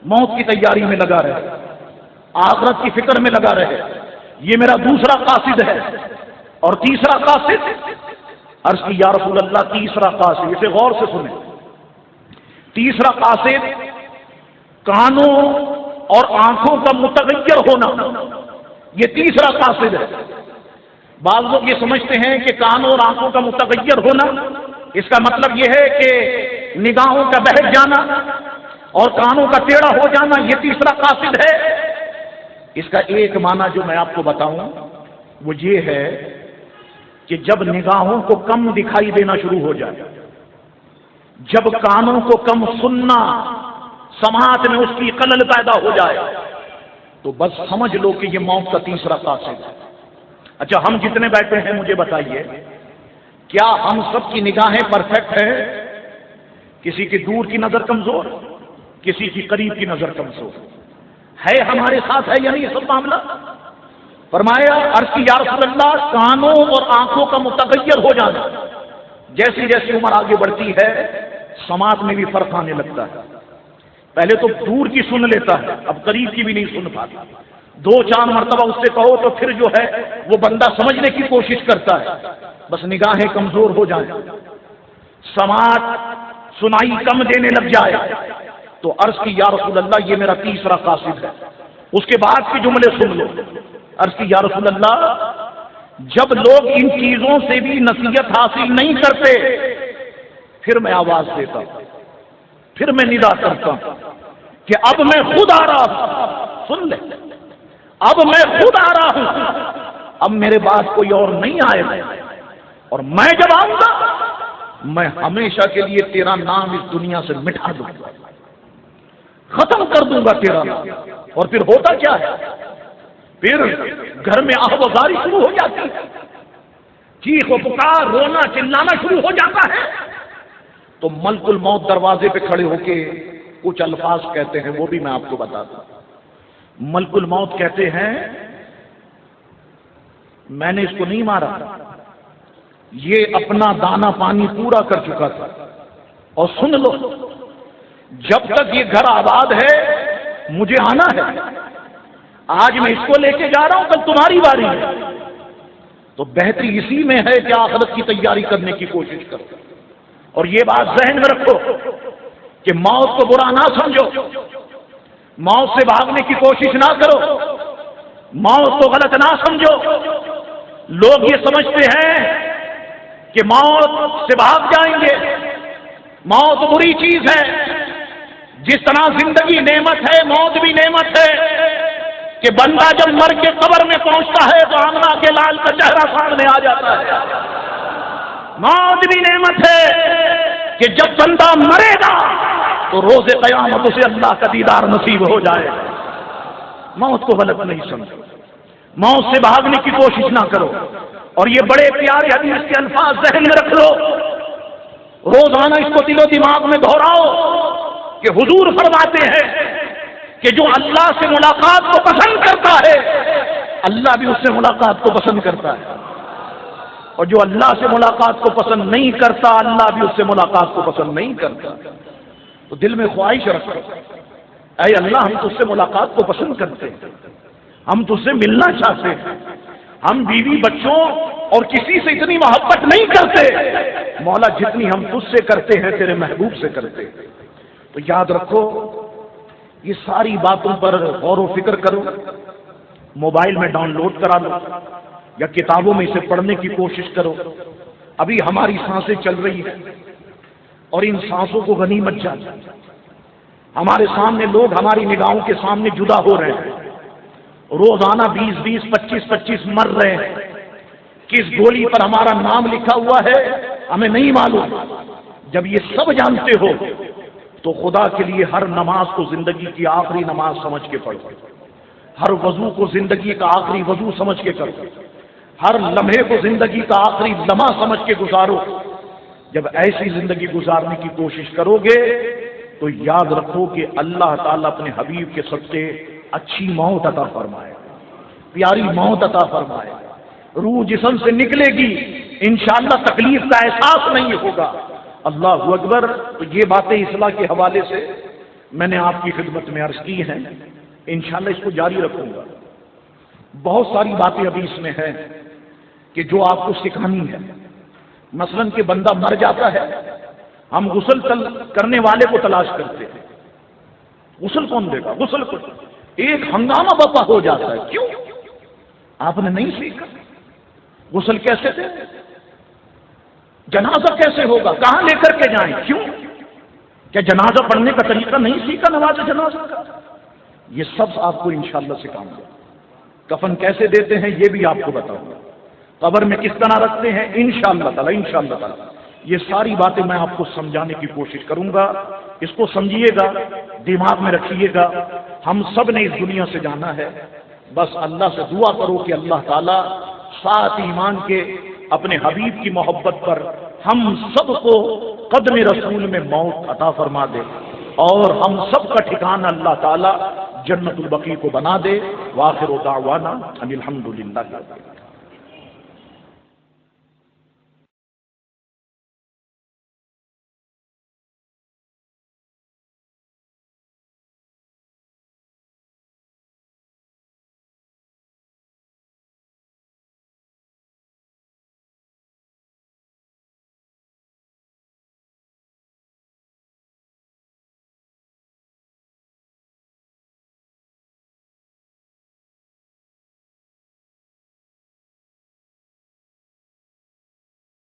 موت کی تیاری میں لگا رہے، آخرت کی فکر میں لگا رہے۔ یہ میرا دوسرا قاصد ہے۔ اور تیسرا قاصد، عرض کی یا رسول اللہ، تیسرا قاصد، اسے غور سے سنیں، تیسرا قاصد کانوں اور آنکھوں کا متغیر ہونا، یہ تیسرا قاصد ہے۔ بعض لوگ یہ سمجھتے ہیں کہ کانوں اور آنکھوں کا متغیر ہونا، اس کا مطلب یہ ہے کہ نگاہوں کا بہک جانا اور کانوں کا ٹیڑھا ہو جانا، یہ تیسرا قاصد ہے۔ اس کا ایک معنی جو میں آپ کو بتاؤں وہ یہ ہے کہ جب نگاہوں کو کم دکھائی دینا شروع ہو جائے، جب کانوں کو کم سننا، سماعت میں اس کی خلل پیدا ہو جائے، تو بس سمجھ لو کہ یہ موت کا تیسرا قاصد ہے۔ اچھا، ہم جتنے بیٹھے ہیں مجھے بتائیے، کیا ہم سب کی نگاہیں پرفیکٹ ہیں؟ کسی کی دور کی نظر کمزور، کسی کی قریب کی نظر کمزور ہے، ہمارے ساتھ ہے یا نہیں یہ سب معاملہ؟ فرمایا، عرض کی یا رسول اللہ، کانوں اور آنکھوں کا متغیر ہو جانا، جیسی جیسی عمر آگے بڑھتی ہے سماعت میں بھی فرق آنے لگتا ہے۔ پہلے تو دور کی سن لیتا ہے، اب قریب کی بھی نہیں سن پاتا، 2-4 مرتبہ اس سے کہو تو پھر جو ہے وہ بندہ سمجھنے کی کوشش کرتا ہے، بس نگاہیں کمزور ہو جائیں، سماعت سنائی کم دینے لگ جائے، تو عرض کی یا رسول اللہ، یہ میرا تیسرا قاصد ہے۔ اس کے بعد کے جملے سن لو، عرض کی یا رسول اللہ، جب لوگ ان چیزوں سے بھی نصیحت حاصل نہیں کرتے، پھر میں آواز دیتا ہوں، پھر میں ندا کرتا ہوں کہ اب میں خود آ رہا ہوں، سن لے، اب میں خود آ رہا ہوں، اب میرے بعد کوئی اور نہیں آئے گا، اور میں جب آؤں گا میں ہمیشہ کے لیے تیرا نام اس دنیا سے مٹا دوں گا، ختم کر دوں گا تیرا نام۔ اور پھر ہوتا کیا ہے، پھر گھر میں آہ و زاری شروع ہو جاتی ہے، چیخ و پکار، رونا چلانا شروع ہو جاتا ہے۔ تو ملک الموت دروازے پہ کھڑے ہو کے کچھ الفاظ کہتے ہیں، وہ بھی میں آپ کو بتاتا ہوں۔ ملک الموت کہتے ہیں، میں نے اس کو نہیں مارا، یہ اپنا دانا پانی پورا کر چکا تھا، اور سن لو، جب تک یہ گھر آباد ہے مجھے آنا ہے، آج میں اس کو لے کے جا رہا ہوں، کل تمہاری باری ہے۔ تو بہتری اسی میں ہے کہ آخرت کی تیاری کرنے کی کوشش کرو، اور یہ بات ذہن میں رکھو کہ موت کو برا نہ سمجھو، موت سے بھاگنے کی کوشش نہ کرو، موت کو غلط نہ سمجھو۔ لوگ یہ سمجھتے ہیں کہ موت سے بھاگ جائیں گے، موت بری چیز ہے، جس طرح زندگی نعمت ہے موت بھی نعمت ہے، کہ بندہ جب مر کے قبر میں پہنچتا ہے تو آمنہ کے لال کا چہرہ سامنے آ جاتا ہے۔ موت بھی نعمت ہے کہ جب بندہ مرے گا تو روز قیامت اسے اللہ کا دیدار نصیب ہو جائے۔ موت کو غلط نہیں سمجھو، موت سے بھاگنے کی کوشش نہ کرو، اور یہ بڑے پیارے حدیث کے الفاظ ذہن میں رکھ لو، روزانہ اس کو دل و دماغ میں دہراؤ کہ حضور فرماتے ہیں کہ جو اللہ سے ملاقات کو پسند کرتا ہے اللہ بھی اس سے ملاقات کو پسند کرتا ہے، اور جو اللہ سے ملاقات کو پسند نہیں کرتا اللہ بھی اس سے ملاقات کو پسند نہیں کرتا۔ تو دل میں خواہش رکھو، اے اللہ ہم تجھ سے ملاقات کو پسند کرتے ہیں، ہم تجھ سے ملنا چاہتے ہیں، ہم بیوی بچوں اور کسی سے اتنی محبت نہیں کرتے مولا جتنی ہم تجھ سے کرتے ہیں، تیرے محبوب سے کرتے ہیں۔ تو یاد رکھو، یہ ساری باتوں پر غور و فکر کرو، موبائل میں ڈاؤن لوڈ کرا لو یا کتابوں میں اسے پڑھنے کی کوشش کرو۔ ابھی ہماری سانسیں چل رہی ہیں اور ان سانسوں کو غنیمت جانو۔ ہمارے سامنے لوگ ہماری نگاہوں کے سامنے جدا ہو رہے ہیں، روزانہ 20 25 مر رہے ہیں۔ کس گولی پر ہمارا نام لکھا ہوا ہے ہمیں نہیں معلوم۔ جب یہ سب جانتے ہو تو خدا کے لیے ہر نماز کو زندگی کی آخری نماز سمجھ کے پڑھو، ہر وضو کو زندگی کا آخری وضو سمجھ کے کرو، ہر لمحے کو زندگی کا آخری لمحہ سمجھ کے گزارو۔ جب ایسی زندگی گزارنے کی کوشش کرو گے تو یاد رکھو کہ اللہ تعالیٰ اپنے حبیب کے صدقے اچھی موت عطا فرمائے، پیاری موت عطا فرمائے۔ روح جسم سے نکلے گی، انشاءاللہ تکلیف کا احساس نہیں ہوگا۔ اللہ اکبر۔ تو یہ باتیں اصلاح کے حوالے سے میں نے آپ کی خدمت میں عرض کی ہیں، انشاءاللہ اس کو جاری رکھوں گا۔ بہت ساری باتیں ابھی اس میں ہیں کہ جو آپ کو سکھانی ہے۔ مثلا کہ بندہ مر جاتا ہے، ہم غسل کرنے والے کو تلاش کرتے ہیں، غسل کون دے گا؟ غسل کو ایک ہنگامہ برپا ہو جاتا ہے۔ کیوں؟ آپ نے نہیں سیکھا غسل کیسے دے، جنازہ کیسے ہوگا، کہاں لے کر کے جائیں؟ کیوں؟ کیا جنازہ پڑھنے کا طریقہ نہیں سیکھا نماز جنازہ کا؟ یہ سب آپ کو انشاءاللہ سکھاؤں گا۔ کفن کیسے دیتے ہیں یہ بھی آپ کو بتاؤں گا، قبر میں کس طرح رکھتے ہیں انشاءاللہ تعالی۔ یہ ساری باتیں میں آپ کو سمجھانے کی کوشش کروں گا، اس کو سمجھیے گا، دماغ میں رکھیے گا۔ ہم سب نے اس دنیا سے جانا ہے، بس اللہ سے دعا کرو کہ اللہ تعالیٰ ساتھ ایمان کے اپنے حبیب کی محبت پر ہم سب کو قدم رسول میں موت عطا فرما دے، اور ہم سب کا ٹھکانہ اللہ تعالیٰ جنت البقیع کو بنا دے۔ وآخر دعوانا ان الحمدللہ۔